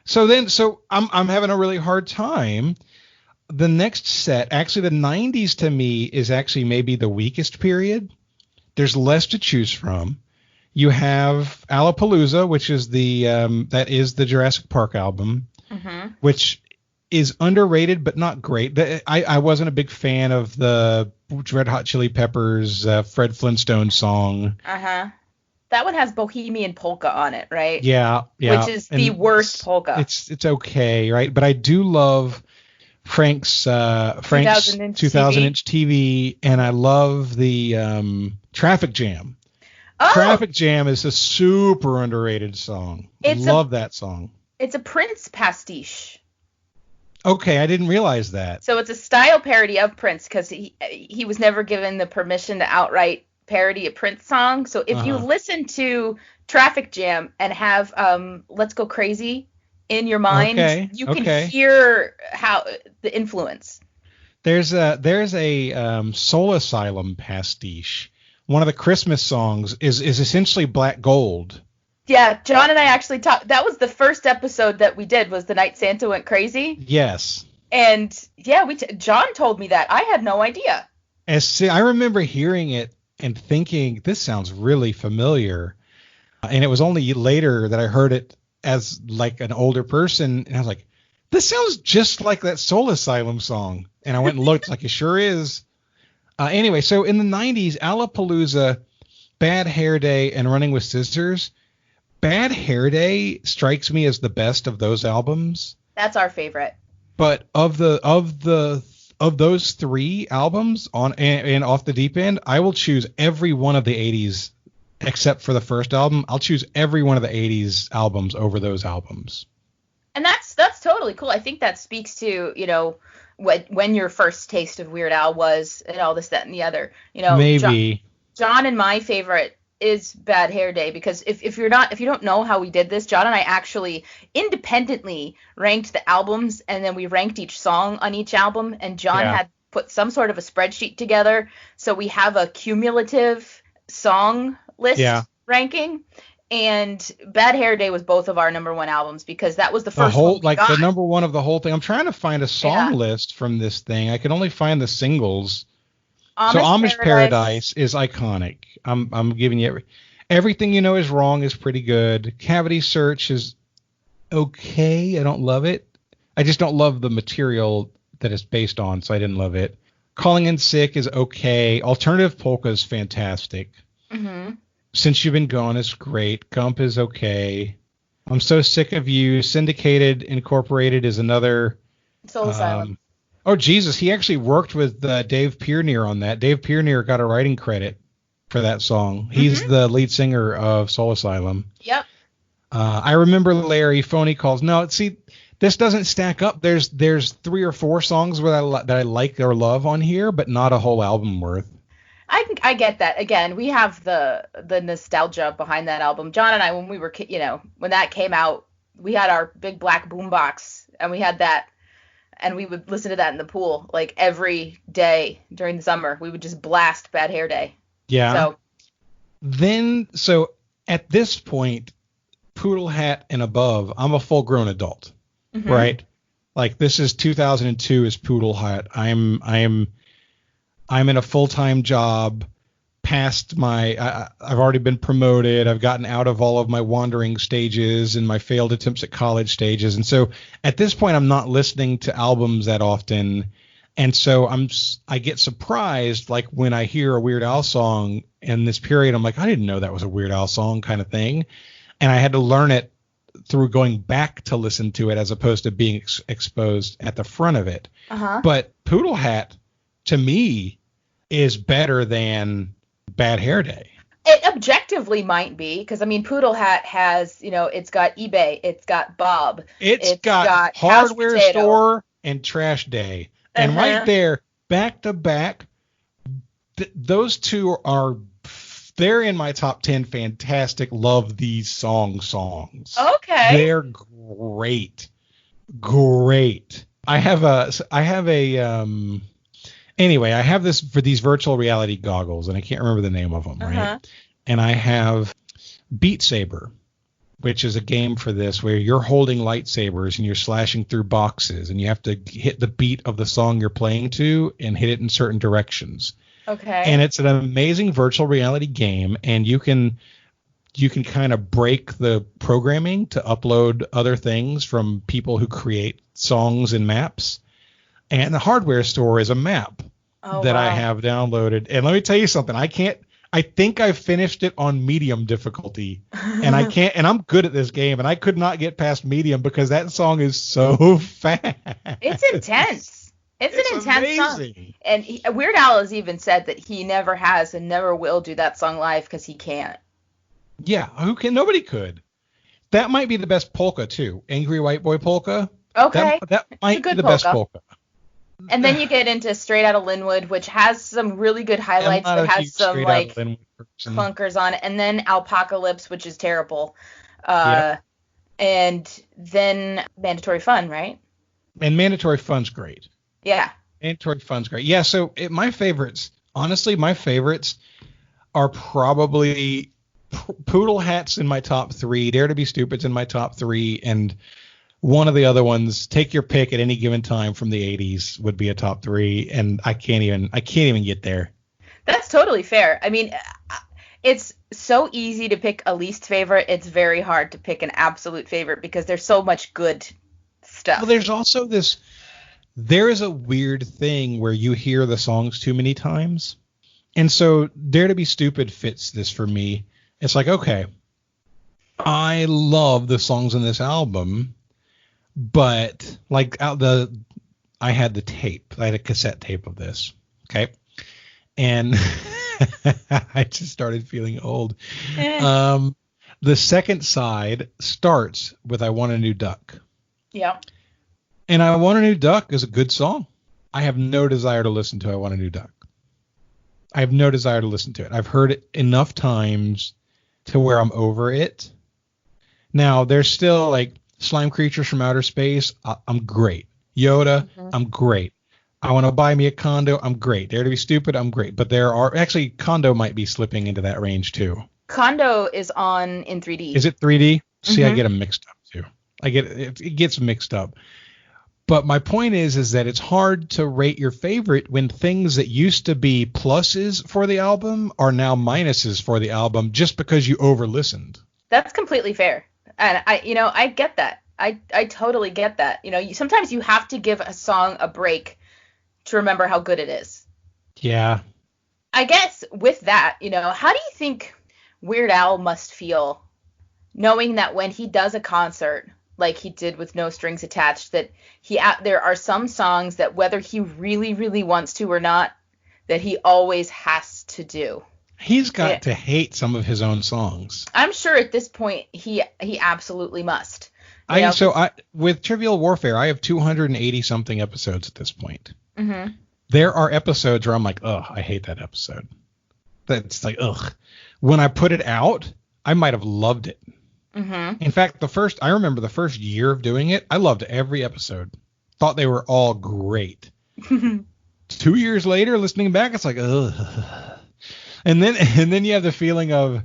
So I'm having a really hard time. The next set, actually the 90s to me is actually maybe the weakest period. There's less to choose from. You have Alapalooza, which is that is the Jurassic Park album, which is underrated but not great. I wasn't a big fan of the Red Hot Chili Peppers Fred Flintstone song. That one has Bohemian Polka on it, right? Yeah. Which is the worst polka. It's okay, right? But I do love Frank's 2000-inch TV, and I love the Traffic Jam. Oh, Traffic Jam is a super underrated song. I love that song. It's a Prince pastiche. Okay, I didn't realize that. So it's a style parody of Prince because he was never given the permission to outright parody a Prince song. So if you listen to Traffic Jam and have Let's Go Crazy in your mind, you can hear how the influence. There's a Soul Asylum pastiche. One of the Christmas songs is essentially Black Gold. Yeah, John and I actually talked. That was the first episode that we did, was The Night Santa Went Crazy. Yes. And yeah, John told me that. I had no idea. I remember hearing it and thinking, this sounds really familiar. And it was only later that I heard it as like an older person, and I was like, this sounds just like that Soul Asylum song. And I went and looked, like, it sure is. Anyway, so in the 90s, Alapalooza, Bad Hair Day, and Running with Scissors. Bad Hair Day strikes me as the best of those albums. That's our favorite. But of those three albums on and Off the Deep End, I will choose every one of the 80s except for the first album. I'll choose every one of the 80s albums over those albums. And that's totally cool. I think that speaks to, when your first taste of Weird Al was, and all this, that, and the other. Maybe. John and my favorite is Bad Hair Day, because if you don't know how we did this, John and I actually independently ranked the albums, and then we ranked each song on each album, and John had put some sort of a spreadsheet together, so we have a cumulative song list ranking. And Bad Hair Day was both of our number one albums, because that was the first one we got. The number one of the whole thing. I'm trying to find a song list from this thing. I can only find the singles. Amish Paradise is iconic. I'm giving you Everything You Know Is Wrong is pretty good. Cavity Search is okay. I don't love it. I just don't love the material that it's based on, so I didn't love it. Calling In Sick is okay. Alternative Polka is fantastic. Mm-hmm. Since You've Been Gone is great. Gump is okay. I'm So Sick of You. Syndicated Incorporated is another. Soul Asylum. Oh, Jesus. He actually worked with Dave Pierneer on that. Dave Pierneer got a writing credit for that song. He's the lead singer of Soul Asylum. Yep. I Remember Larry, Phony Calls. No, see, this doesn't stack up. There's 3 or 4 songs that I like or love on here, but not a whole album worth. I get that. Again, we have the nostalgia behind that album. John and I, when we were, when that came out, we had our big black boombox, and we had that, and we would listen to that in the pool like every day during the summer. We would just blast Bad Hair Day. Yeah. So at this point, Poodle Hat and above, I'm a full-grown adult, right? Like, this is 2002 is Poodle Hat. I'm in a full-time job, past I've already been promoted. I've gotten out of all of my wandering stages and my failed attempts at college stages. And so at this point, I'm not listening to albums that often. And so I get surprised, like, when I hear a Weird Al song in this period, I'm like, I didn't know that was a Weird Al song, kind of thing. And I had to learn it through going back to listen to it, as opposed to being exposed at the front of it. But Poodle Hat, to me, is better than Bad Hair Day. It objectively might be, because, I mean, Poodle Hat has, it's got eBay, it's got Bob, it's got Hardware Store and Trash Day. And right there, back to back, those two they're in my top 10 fantastic love these songs. Okay. They're great. I have this for these virtual reality goggles, and I can't remember the name of them, right? And I have Beat Saber, which is a game for this where you're holding lightsabers and you're slashing through boxes and you have to hit the beat of the song you're playing to and hit it in certain directions. Okay. And it's an amazing virtual reality game, and you can kind of break the programming to upload other things from people who create songs and maps. And the hardware store is a map that I have downloaded. And let me tell you something. I think I finished it on medium difficulty, and I'm good at this game, and I could not get past medium because that song is so fast. It's intense. It's an intense amazing song. And Weird Al has even said that he never has and never will do that song live because he can't. Yeah, nobody could. That might be the best polka too. Angry White Boy polka. Okay. That might be the best polka. And then you get into Straight Outta Linwood, which has some really good highlights, but has some like clunkers on it. And then Alpacalypse, which is terrible. And then Mandatory Fun, right? And Mandatory Fun's great. Yeah. Mandatory Fun's great. Yeah, so my favorites are probably Poodle Hat's in my top 3, Dare to Be Stupid's in my top 3, and one of the other ones, take your pick at any given time from the 80s, would be a top 3, and I can't even get there. That's totally fair. I mean, it's so easy to pick a least favorite. It's very hard to pick an absolute favorite because there's so much good stuff. Well, there's also there is a weird thing where you hear the songs too many times. And so Dare to Be Stupid fits this for me. It's like, okay, I love the songs in this album, but like I had the tape. I had a cassette tape of this. Okay. And I just started feeling old. The second side starts with I Want a New Duck. Yeah. And I Want a New Duck is a good song. I have no desire to listen to I Want a New Duck. I have no desire to listen to it. I've heard it enough times to where I'm over it. Now, there's still like Slime Creatures from Outer Space. I'm great. Yoda, I'm great. I Want to Buy Me a Condo. I'm great. Dare to Be Stupid. I'm great. But there are actually Condo might be slipping into that range too. Condo is on in 3D. Is it 3D? See, I get them mixed up too. It gets mixed up. But my point is that it's hard to rate your favorite when things that used to be pluses for the album are now minuses for the album just because you over-listened. That's completely fair. And I get that. I totally get that. Sometimes you have to give a song a break to remember how good it is. Yeah. I guess with that, how do you think Weird Al must feel knowing that when he does a concert like he did with No Strings Attached, that there are some songs that whether he really, really wants to or not, that he always has to do? He's got to hate some of his own songs. I'm sure at this point he absolutely must. With Trivial Warfare, I have 280 something episodes at this point. Mm-hmm. There are episodes where I'm like, ugh, I hate that episode. That's like, ugh. When I put it out, I might have loved it. Mm-hmm. In fact, I remember the first year of doing it, I loved every episode. Thought they were all great. 2 years later, listening back, it's like, ugh. And then you have the feeling of,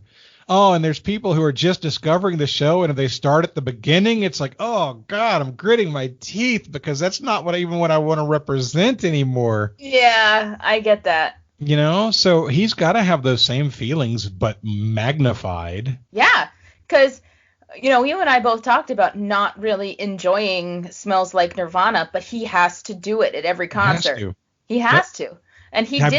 oh, and there's people who are just discovering the show, and if they start at the beginning, it's like, oh God, I'm gritting my teeth because that's not what I want to represent anymore. Yeah, I get that. So he's got to have those same feelings, but magnified. Yeah, because you and I both talked about not really enjoying Smells Like Nirvana, but he has to do it at every concert. He has to. And I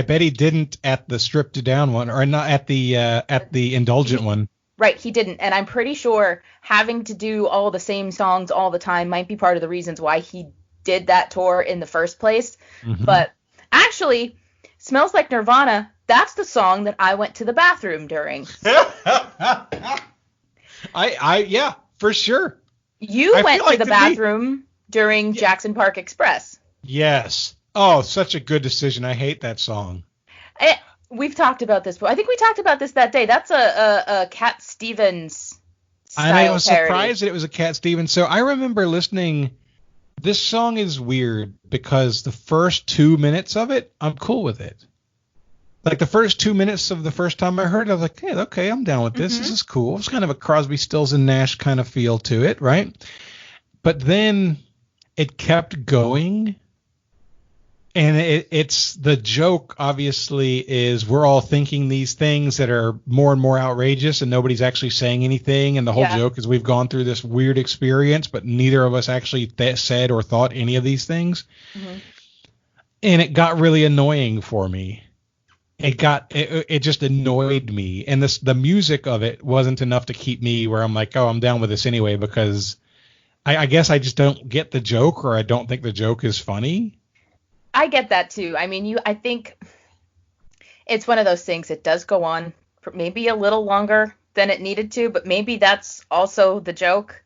bet he didn't at the stripped down one, or not at the indulgent one. Right, he didn't. And I'm pretty sure having to do all the same songs all the time might be part of the reasons why he did that tour in the first place. Mm-hmm. But actually, Smells Like Nirvana, that's the song that I went to the bathroom during. Yeah, for sure. You went to the bathroom during Jackson Park Express. Yes. Oh, such a good decision. I hate that song. We've talked about this, but I think we talked about this that day. That's a Cat Stevens style I was parody. surprised that it was a Cat Stevens. So I remember listening. This song is weird because the first 2 minutes of it, I'm cool with it. Like the first 2 minutes of the first time I heard it, I was like, yeah, okay, I'm down with this. This is cool. It's kind of a Crosby, Stills and Nash kind of feel to it, right? But then it kept going. And it's the joke, obviously, is we're all thinking these things that are more and more outrageous and nobody's actually saying anything. And the whole joke is we've gone through this weird experience, but neither of us actually said or thought any of these things. Mm-hmm. And it got really annoying for me. It just annoyed me. And the music of it wasn't enough to keep me where I'm like, oh, I'm down with this anyway, because I guess I just don't get the joke, or I don't think the joke is funny. I get that too. I mean, I think it's one of those things. It does go on for maybe a little longer than it needed to, but maybe that's also the joke.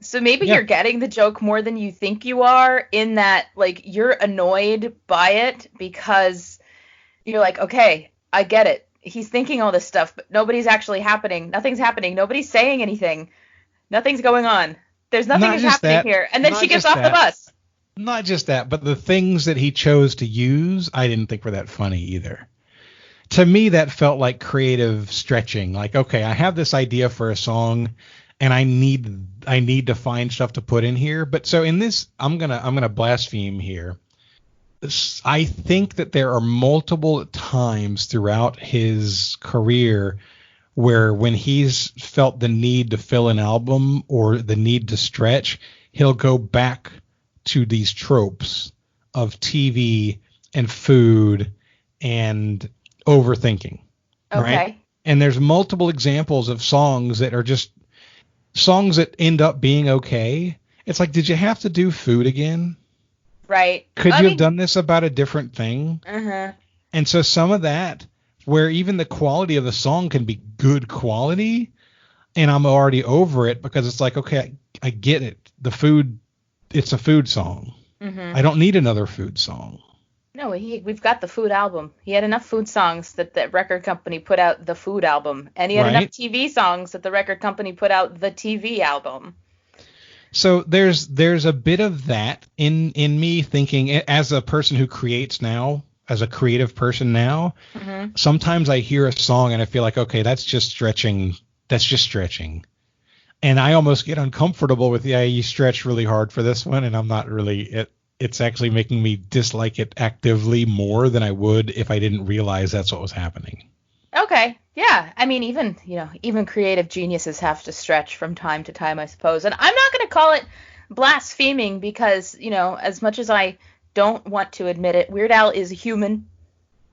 So maybe you're getting the joke more than you think you are, in that, like, you're annoyed by it because you're like, okay, I get it. He's thinking all this stuff, but nothing's happening. Nobody's saying anything. Nothing's going on. There's nothing happening here. And then she gets off the bus. Not just that, but the things that he chose to use, I didn't think were that funny either. To me, that felt like creative stretching. Like, okay, I have this idea for a song, and I need to find stuff to put in here. But so in this, I'm gonna blaspheme here. I think that there are multiple times throughout his career where, when he's felt the need to fill an album or the need to stretch, he'll go back to these tropes of TV and food and overthinking. Okay. Right? And there's multiple examples of songs that are just songs that end up being okay. It's like, did you have to do food again? Right. Could you have done this about a different thing? Uh-huh. And so some of that, where even the quality of the song can be good quality, and I'm already over it because it's like, okay, I get it. The food, it's a food song. Mm-hmm. I don't need another food song. No, we've got the food album. He had enough food songs that the record company put out the food album. And he had enough TV songs that the record company put out the TV album. So there's a bit of that in me thinking, as a person who creates now, as a creative person now, mm-hmm. sometimes I hear a song and I feel like, okay, that's just stretching. And I almost get uncomfortable with, you stretch really hard for this one, and I'm not really, it's actually making me dislike it actively more than I would if I didn't realize that's what was happening. Okay. Yeah. I mean, even creative geniuses have to stretch from time to time, I suppose. And I'm not going to call it blaspheming because, as much as I don't want to admit it, Weird Al is a human.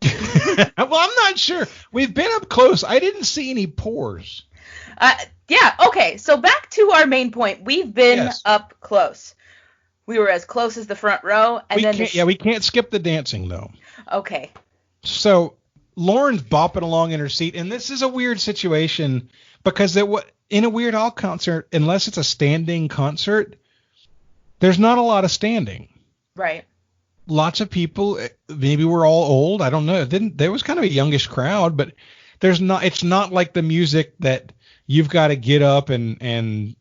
Well, I'm not sure. We've been up close. I didn't see any pores. Yeah. Okay. So back to our main point. We've been up close. We were as close as the front row. And we can't skip the dancing, though. Okay. So Lauren's bopping along in her seat, and this is a weird situation because in a Weird Al concert, unless it's a standing concert, there's not a lot of standing. Right. Lots of people, maybe we're all old. I don't know. There was kind of a youngish crowd, but it's not like the music that you've got to get up and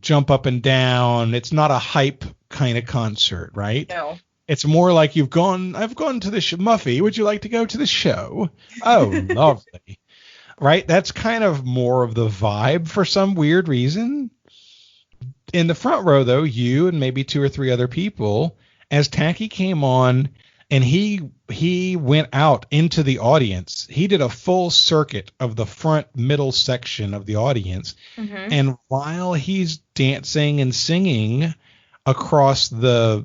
jump up and down. It's not a hype kind of concert, right? No. It's more like I've gone to the show. Muffy, would you like to go to the show? Oh, lovely. Right? That's kind of more of the vibe for some weird reason. In the front row, though, you and maybe 2 or 3 other people, as Tacky came on and he went out into the audience, he did a full circuit of the front middle section of the audience. Mm-hmm. And while he's dancing and singing across the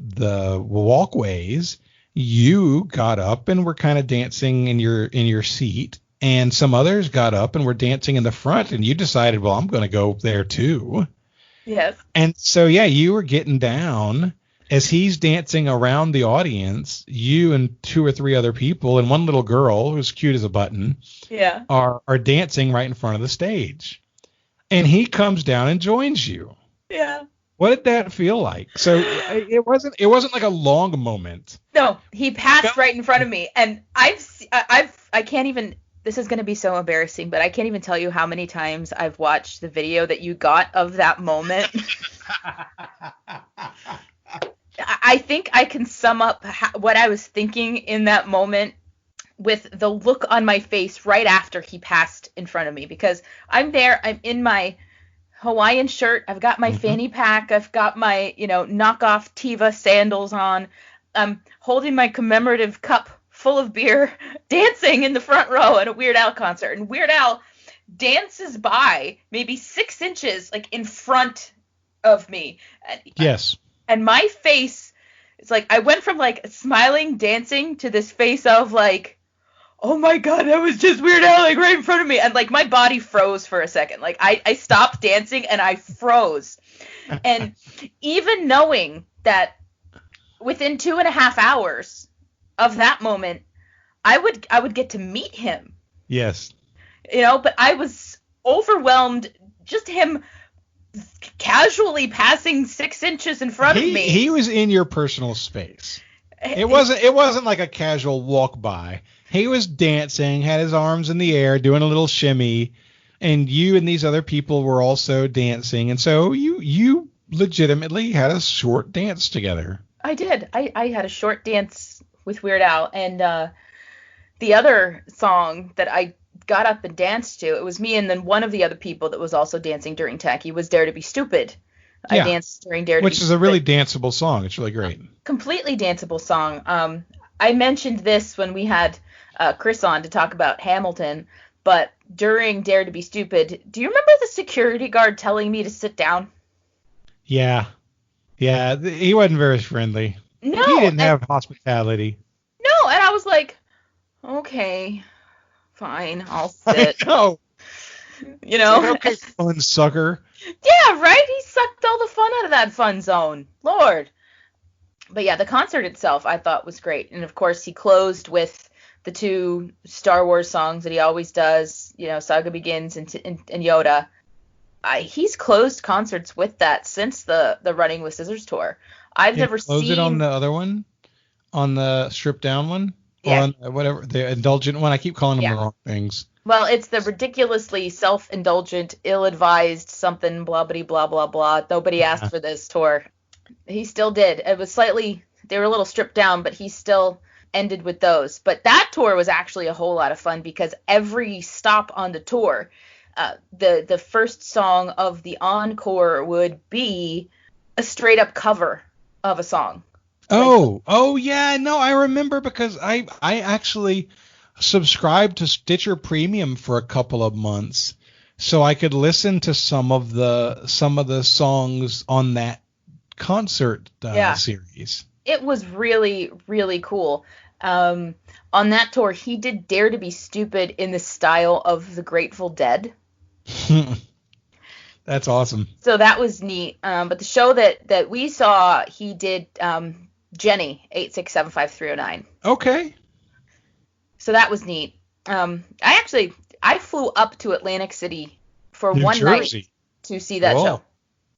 walkways, you got up and were kind of dancing in your seat, and some others got up and were dancing in the front, and you decided, well, I'm going to go there too. Yes. And so, you were getting down as he's dancing around the audience. You and 2 or 3 other people and one little girl who's cute as a button are dancing right in front of the stage. And he comes down and joins you. Yeah. What did that feel like? So it wasn't like a long moment. No, he passed right in front of me, and I can't even. This is going to be so embarrassing, but I can't even tell you how many times I've watched the video that you got of that moment. I think I can sum up what I was thinking in that moment with the look on my face right after he passed in front of me, because I'm there, I'm in my Hawaiian shirt, I've got my fanny pack, I've got my, knockoff Tiva sandals on, I'm holding my commemorative cup full of beer, dancing in the front row at a Weird Al concert, and Weird Al dances by maybe 6 inches like in front of me. Yes. And my face, it's like I went from like smiling, dancing to this face of like, oh my God, that was just Weird Al like right in front of me. And like my body froze for a second. Like I stopped dancing and I froze. And even knowing that within 2.5 hours of that moment, I would get to meet him. Yes. But I was overwhelmed, just him casually passing 6 inches in front of me. He was in your personal space. It wasn't like a casual walk by. He was dancing, had his arms in the air, doing a little shimmy, and you and these other people were also dancing, and so you legitimately had a short dance together. I did. I had a short dance with Weird Al, and the other song that I got up and danced to, it was me and then one of the other people that was also dancing during Tacky was Dare to Be Stupid. Yeah. I danced during Dare to Be Stupid. Which is a really danceable song. It's really great. Completely danceable song. I mentioned this when we had Chris on to talk about Hamilton, but during Dare to Be Stupid, do you remember the security guard telling me to sit down? Yeah. Yeah, he wasn't very friendly. No. He didn't have hospitality. No, and I was like, okay, fine, I'll sit. I know. Okay, fun sucker. Yeah, right? He sucked all the fun out of that fun zone. Lord. But yeah, the concert itself I thought was great. And of course, he closed with the 2 Star Wars songs that he always does, Saga Begins and Yoda. He's closed concerts with that since the Running with Scissors tour. I've never seen. Close it on the other one? On the stripped down one? Yeah. Or on whatever, the indulgent one? I keep calling them the wrong things. Well, it's the ridiculously self-indulgent, ill-advised something, blah, blah, blah, blah, blah. Nobody asked for this tour. He still did. It was they were a little stripped down, but he still ended with those. But that tour was actually a whole lot of fun because every stop on the tour, the first song of the encore would be a straight-up cover of a song. Oh yeah, no, I remember because I actually subscribed to Stitcher Premium for a couple of months, so I could listen to some of the songs on that concert series. It was really, really cool. On that tour, he did Dare to Be Stupid in the style of the Grateful Dead. That's awesome. So that was neat. But the show that we saw, he did Jenny 8675309. Okay. So that was neat. I flew up to Atlantic City for New one Jersey. night to see that show.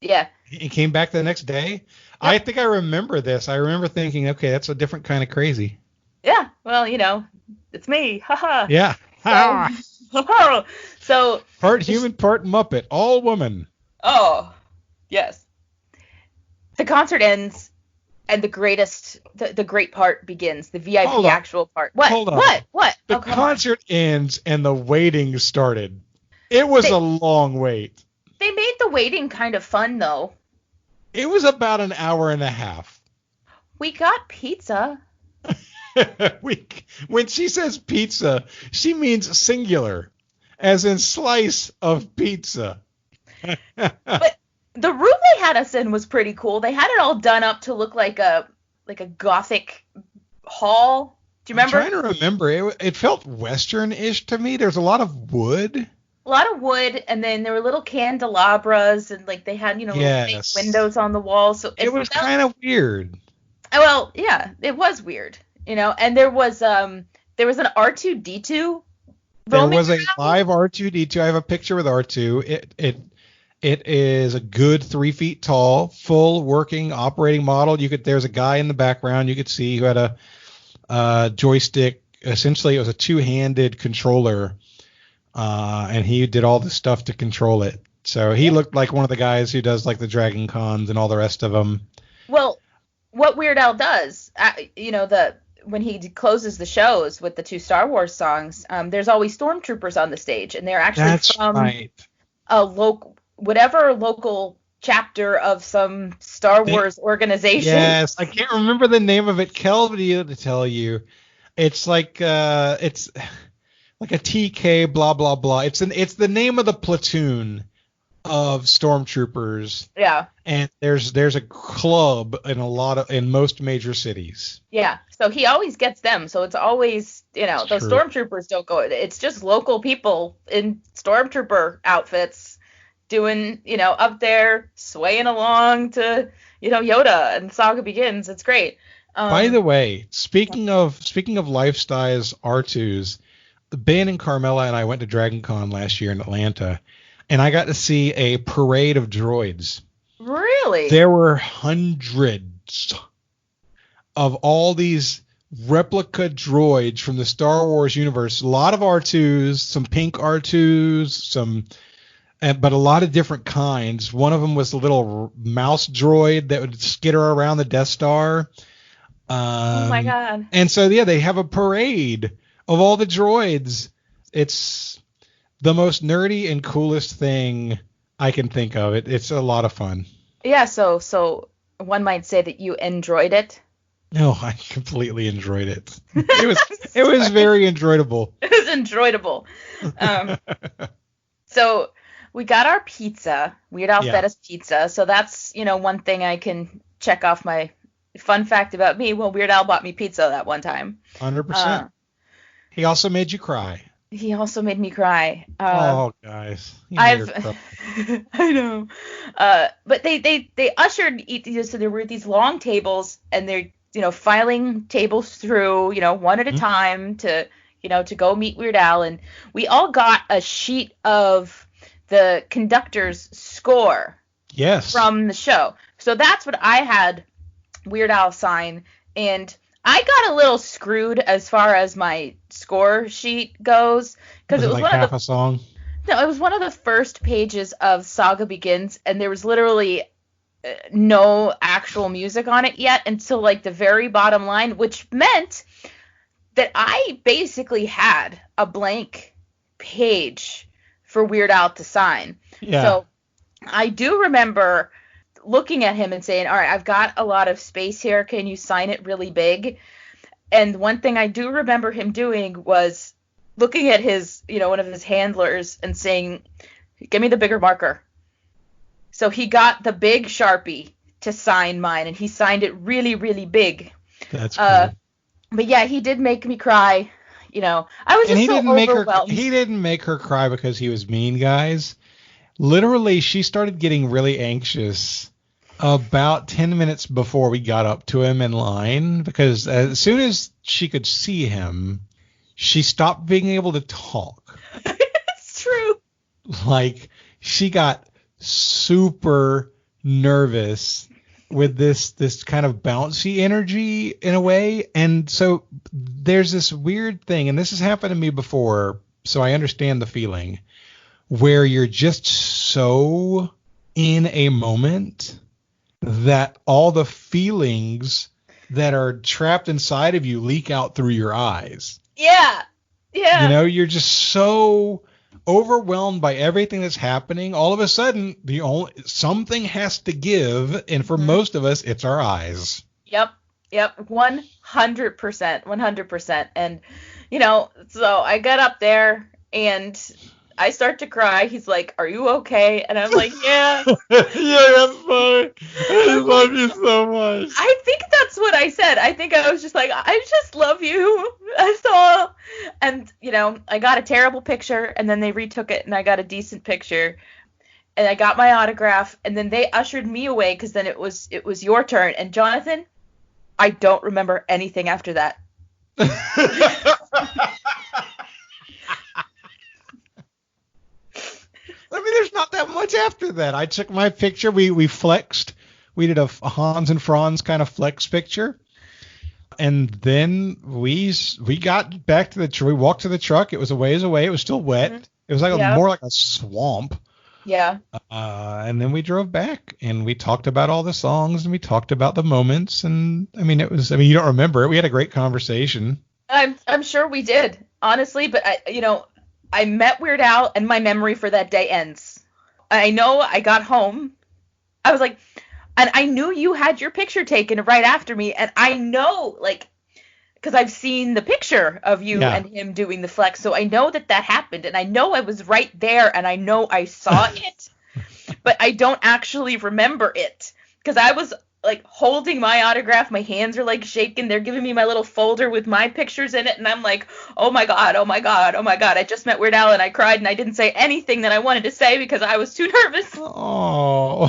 Yeah. He came back the next day? Yep. I think I remember this. I remember thinking, okay, that's a different kind of crazy. Yeah. Well, it's me. Haha. Yeah. So part human, part Muppet, all woman. Oh, yes. The concert ends and the great part begins. The VIP actual part. What? Hold on. What? The concert ends and the waiting started. It was a long wait. They made the waiting kind of fun though. It was about an hour and a half. We got pizza. When she says pizza, she means singular, as in slice of pizza. But the room they had us in was pretty cool. They had it all done up to look like a gothic hall. Do you remember? I'm trying to remember. It felt Western-ish to me. There's a lot of wood. A lot of wood, and then there were little candelabras, and they had little fake windows on the wall. So it was kind of weird. Well, yeah, it was weird, And there was an R2-D2. There was a live R2-D2. I have a picture with R2. It is a good 3 feet tall, full working operating model. There's a guy in the background you could see who had a joystick. Essentially, it was a 2-handed controller. And he did all the stuff to control it. So he looked like one of the guys who does like the Dragon Cons and all the rest of them. Well, what Weird Al does, when he closes the shows with the 2 Star Wars songs, there's always stormtroopers on the stage, and they're actually from a local chapter of some Star Wars organization. Yes, I can't remember the name of it. Kelvin to tell you. It's like it's like a TK blah blah blah. It's the name of the platoon of stormtroopers. Yeah. And there's a club in most major cities. Yeah. So he always gets them. So it's always, those true. stormtroopers don't go. It's just local people in stormtrooper outfits doing, up there swaying along to, Yoda, and the saga begins. It's great. By the way, speaking of lifestyles R2s, Ben and Carmela and I went to Dragon Con last year in Atlanta, and I got to see a parade of droids. Really? There were hundreds of all these replica droids from the Star Wars universe. A lot of R2s, some pink R2s, but a lot of different kinds. One of them was a little mouse droid that would skitter around the Death Star. Oh my God. And so, yeah, they have a parade of all the droids. It's the most nerdy and coolest thing I can think of. It's a lot of fun. Yeah, so one might say that you enjoyed it. No, I completely enjoyed it. It was very enjoyable. It was enjoyable. So we got our pizza. Weird Al fed us pizza. So that's, one thing I can check off my fun fact about me. Well, Weird Al bought me pizza that one time. 100%. He also made you cry. He also made me cry. Guys. I know. But they ushered, so there were these long tables, and they're, filing tables through, one at a time to go meet Weird Al. And we all got a sheet of the conductor's score. Yes. From the show. So that's what I had Weird Al sign. And I got a little screwed as far as my score sheet goes, because it was like one half of the, a song. No, it was one of the first pages of Saga Begins, and there was literally no actual music on it yet until like the very bottom line, which meant that I basically had a blank page for Weird Al to sign. Yeah. So I do remember looking at him and saying, all right, I've got a lot of space here. Can you sign it really big? And one thing I do remember him doing was looking at his, one of his handlers and saying, give me the bigger marker. So he got the big Sharpie to sign mine, and he signed it really, really big. That's cool. But yeah, he did make me cry. I was just so overwhelmed. He didn't make her cry because he was mean, guys. Literally, she started getting really anxious about 10 minutes before we got up to him in line, because as soon as she could see him, she stopped being able to talk. It's true. Like, she got super nervous with this kind of bouncy energy in a way. And so there's this weird thing, and this has happened to me before, so I understand the feeling, where you're just so in a moment that all the feelings that are trapped inside of you leak out through your eyes. Yeah. Yeah. You're just so overwhelmed by everything that's happening. All of a sudden, something has to give, and for most of us, it's our eyes. Yep. 100%. And, so I got up there and I start to cry. He's like, are you okay? And I'm like, yeah. Yeah, that's fine. I love you so much. I think that's what I said. I think I was just like, I just love you. That's all. And, I got a terrible picture, and then they retook it, and I got a decent picture. And I got my autograph, and then they ushered me away, because then it was your turn. And Jonathan, I don't remember anything after that. I mean, there's not that much after that. I took my picture. We flexed. We did a Hans and Franz kind of flex picture. And then we got back to we walked to the truck. It was a ways away. It was still wet. It was like more like a swamp. Yeah. And then we drove back and we talked about all the songs and we talked about the moments. And I mean, you don't remember it. We had a great conversation. I'm sure we did, honestly, but I met Weird Al and my memory for that day ends. I know I got home. I was like, and I knew you had your picture taken right after me, and I know, like, because I've seen the picture of you and him doing the flex, so I know that happened, and I know I was right there, and I know I saw it, but I don't actually remember it, because I was, like, holding my autograph, my hands are, like, shaking, they're giving me my little folder with my pictures in it, and I'm like, oh my god, oh my god, oh my god, I just met Weird Al, and I cried, and I didn't say anything that I wanted to say, because I was too nervous. Oh.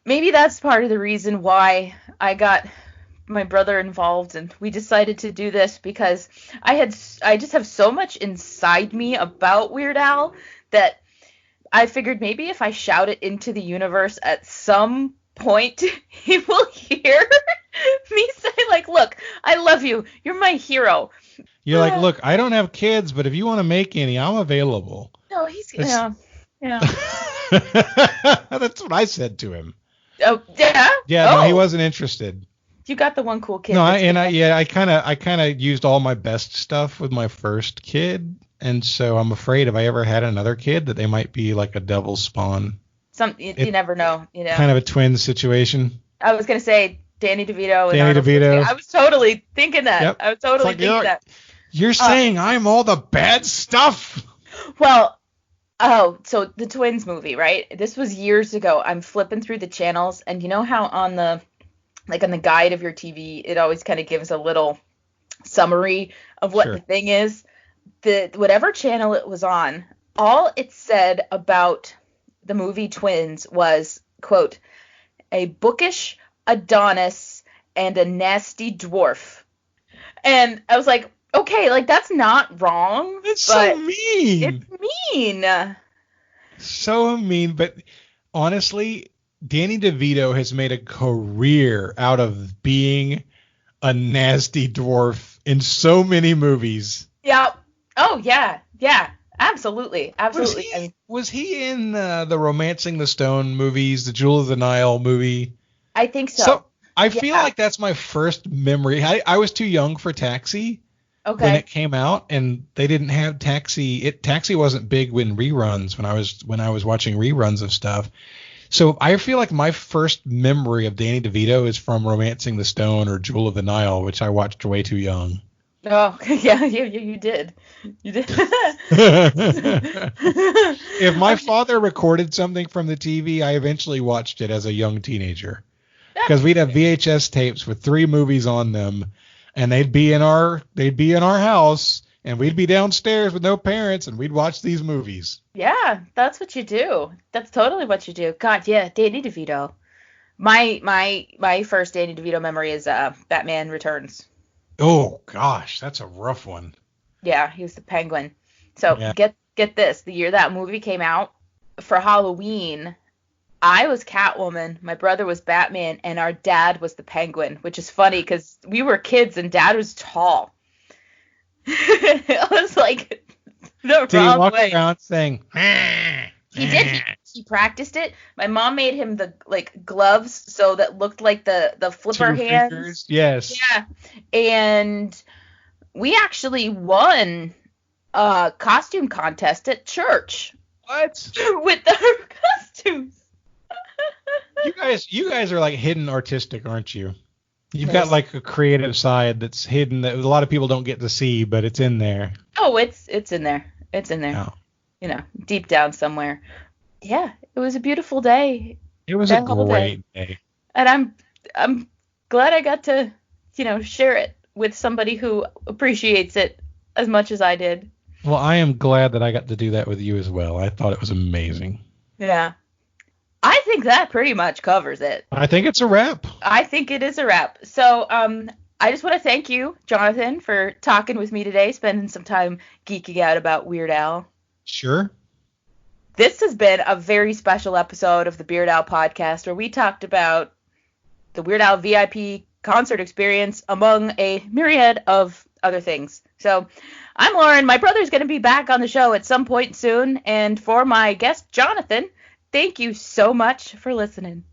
Maybe that's part of the reason why I got my brother involved and we decided to do this, because I just have so much inside me about Weird Al that I figured maybe if I shout it into the universe at some point, he will hear me say, like, look, I love you. You're my hero. You're like, look, I don't have kids, but if you want to make any, I'm available. No, yeah. That's what I said to him. Oh, yeah? Yeah, no, he wasn't interested. You got the one cool kid. No, I kind of used all my best stuff with my first kid, and so I'm afraid if I ever had another kid that they might be like a devil's spawn. You never know, you know. Kind of a twin situation. I was gonna say Danny DeVito. Danny DeVito. I was totally thinking that. Yep. I was totally thinking that. You're saying I'm all the bad stuff. Well, so the Twins movie, right? This was years ago. I'm flipping through the channels, and you know how on the guide of your TV, it always kind of gives a little summary of what the thing is. Whatever channel it was on, all it said about the movie Twins was, quote, a bookish Adonis and a nasty dwarf. And I was like, okay, like, that's not wrong. It's so mean. It's mean. So mean, but honestly, Danny DeVito has made a career out of being a nasty dwarf in so many movies. Yeah. Oh, yeah. Yeah. Absolutely. Was he in the Romancing the Stone movies, the Jewel of the Nile movie? I think so. I feel like that's my first memory. I was too young for Taxi when it came out, and they didn't have Taxi. Taxi wasn't big when reruns when I was watching reruns of stuff. So I feel like my first memory of Danny DeVito is from Romancing the Stone or Jewel of the Nile, which I watched way too young. Oh, yeah, you did. You did. If my father recorded something from the TV, I eventually watched it as a young teenager. Because we'd have VHS tapes with 3 movies on them, and they'd be in our house, and we'd be downstairs with no parents, and we'd watch these movies. Yeah, that's what you do. That's totally what you do. God, yeah, Danny DeVito. My first Danny DeVito memory is Batman Returns. Oh gosh, that's a rough one. Yeah, he was the Penguin. So get this, the year that movie came out, for Halloween, I was Catwoman, my brother was Batman, and our dad was the Penguin, which is funny because we were kids and dad was tall. It was like the wrong way. Did he walk around saying? He did. He practiced it. My mom made him the gloves so that looked like the flipper hands. Fingers. Yes. Yeah. And we actually won a costume contest at church. What? With our costumes. You guys are like hidden artistic, aren't you? You've got like a creative side that's hidden that a lot of people don't get to see, but it's in there. Oh, it's in there. It's in there. Oh. You know, deep down somewhere. Yeah, it was a beautiful day. It was a great day. And I'm glad I got to, share it with somebody who appreciates it as much as I did. Well, I am glad that I got to do that with you as well. I thought it was amazing. Yeah. I think that pretty much covers it. I think it's a wrap. I think it is a wrap. So, I just want to thank you, Jonathan, for talking with me today, spending some time geeking out about Weird Al. Sure. This has been a very special episode of the Weird Al podcast where we talked about the Weird Al VIP concert experience among a myriad of other things. So I'm Lauren. My brother's going to be back on the show at some point soon. And for my guest, Jonathan, thank you so much for listening.